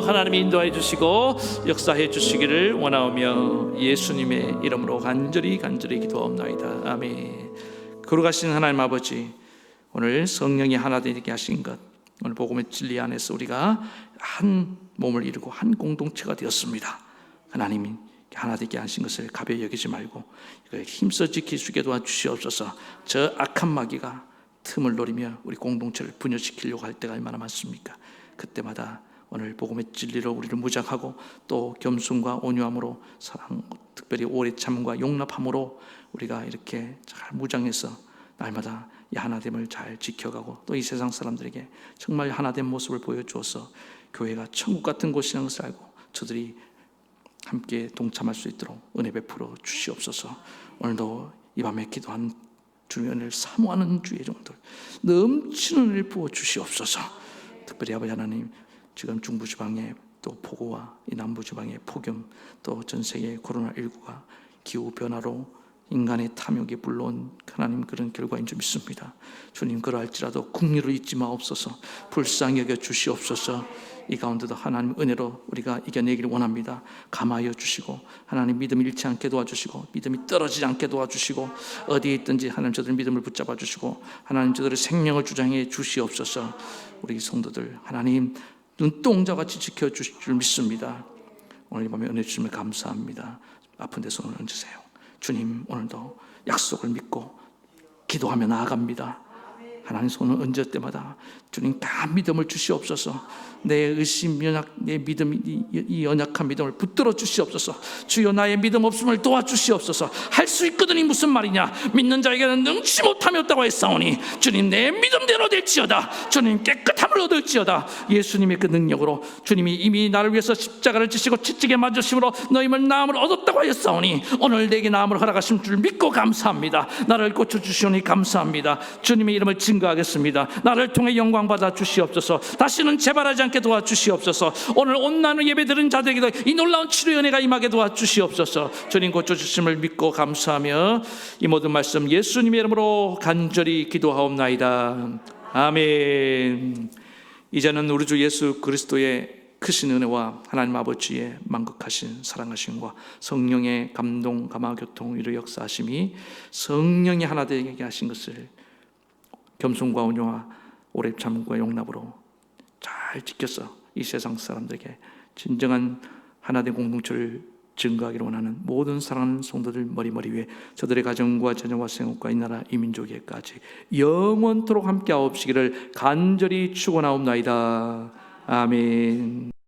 하나님이 인도해 주시고 역사해 주시기를 원하오며 예수님의 이름으로 간절히 기도하옵나이다. 아멘. 거룩하신 하나님 아버지 오늘 성령이 하나 되게 하신 것 오늘 복음의 진리 안에서 우리가 한 몸을 이루고 한 공동체가 되었습니다. 하나님이 하나 되게 하신 것을 가벼이 여기지 말고 이걸 힘써 지킬 수 있게 도와주시옵소서. 저 악한 마귀가 틈을 노리며 우리 공동체를 분열시키려고 할 때가 얼마나 많습니까? 그때마다 오늘 복음의 진리로 우리를 무장하고 또 겸손과 온유함으로 사랑, 특별히 오래 참음과 용납함으로 우리가 이렇게 잘 무장해서 날마다 이 하나됨을 잘 지켜가고 또 이 세상 사람들에게 정말 하나된 모습을 보여주어서 교회가 천국 같은 곳이라는 것을 알고 저들이 함께 동참할 수 있도록 은혜 베풀어 주시옵소서. 오늘도 이 밤에 기도한 주님의 은혜를 사모하는 주의 종들 넘치는 은혜를 부어 주시옵소서. 특별히 아버지 하나님 지금 중부지방에 또 폭우와 이 남부지방의 폭염 또 전 세계 코로나19가 기후변화로 인간의 탐욕이 불러온 하나님 그런 결과인 줄 믿습니다. 주님 그러할지라도 국리를 잊지 마옵소서. 불쌍히 여겨 주시옵소서. 이 가운데도 하나님 은혜로 우리가 이겨내기를 원합니다. 감하여 주시고 하나님 믿음 잃지 않게 도와주시고 믿음이 떨어지지 않게 도와주시고 어디에 있든지 하나님 저들 믿음을 붙잡아 주시고 하나님 저들의 생명을 주장해 주시옵소서. 우리 성도들 하나님 눈동자같이 지켜주실 줄 믿습니다. 오늘 이 밤에 은혜 주심을 감사합니다. 아픈 데 손을 얹으세요. 주님 오늘도 약속을 믿고 기도하며 나아갑니다. 하나님 손을 얹을 때마다 주님 강한 믿음을 주시옵소서. 내 의심 연약 내 믿음 이 연약한 믿음을 붙들어 주시옵소서. 주여 나의 믿음 없음을 도와주시옵소서. 할 수 있거든이 무슨 말이냐. 믿는 자에게는 능치 못함이 없다고 했사오니 주님 내 믿음대로 될지어다. 주님 깨끗함을 얻을지어다. 예수님의 그 능력으로 주님이 이미 나를 위해서 십자가를 지시고 채찍에 맞으심으로 너희를 나음을 얻었다고 하였사오니 오늘 내게 나음을 허락하신 줄 믿고 감사합니다. 나를 고쳐주시오니 감사합니다. 주님의 이름을 증거하겠습니다. 나를 통해 영광 해방받아 주시옵소서. 다시는 재발하지 않게 도와주시옵소서. 오늘 온나는 예배 드린 자들에게도 이 놀라운 치료의 은혜가 임하게 도와주시옵소서. 주님 고쳐주심을 믿고 감사하며 이 모든 말씀 예수님의 이름으로 간절히 기도하옵나이다. 아멘. 이제는 우리 주 예수 그리스도의 크신 은혜와 하나님 아버지의 만극하신 사랑하심과 성령의 감동, 감화, 교통, 위로 역사하심이 성령이 하나 되게 하신 것을 겸손과 온유와 오래 참과 용납으로 잘 지켜서 이 세상 사람들에게 진정한 하나된 공동체를 증거하기를 원하는 모든 사랑하는 성도들 머리머리 위에 저들의 가정과 자녀와 생업과 이 나라 이 민족에까지 영원토록 함께하옵시기를 간절히 축원하옵나이다. 아멘.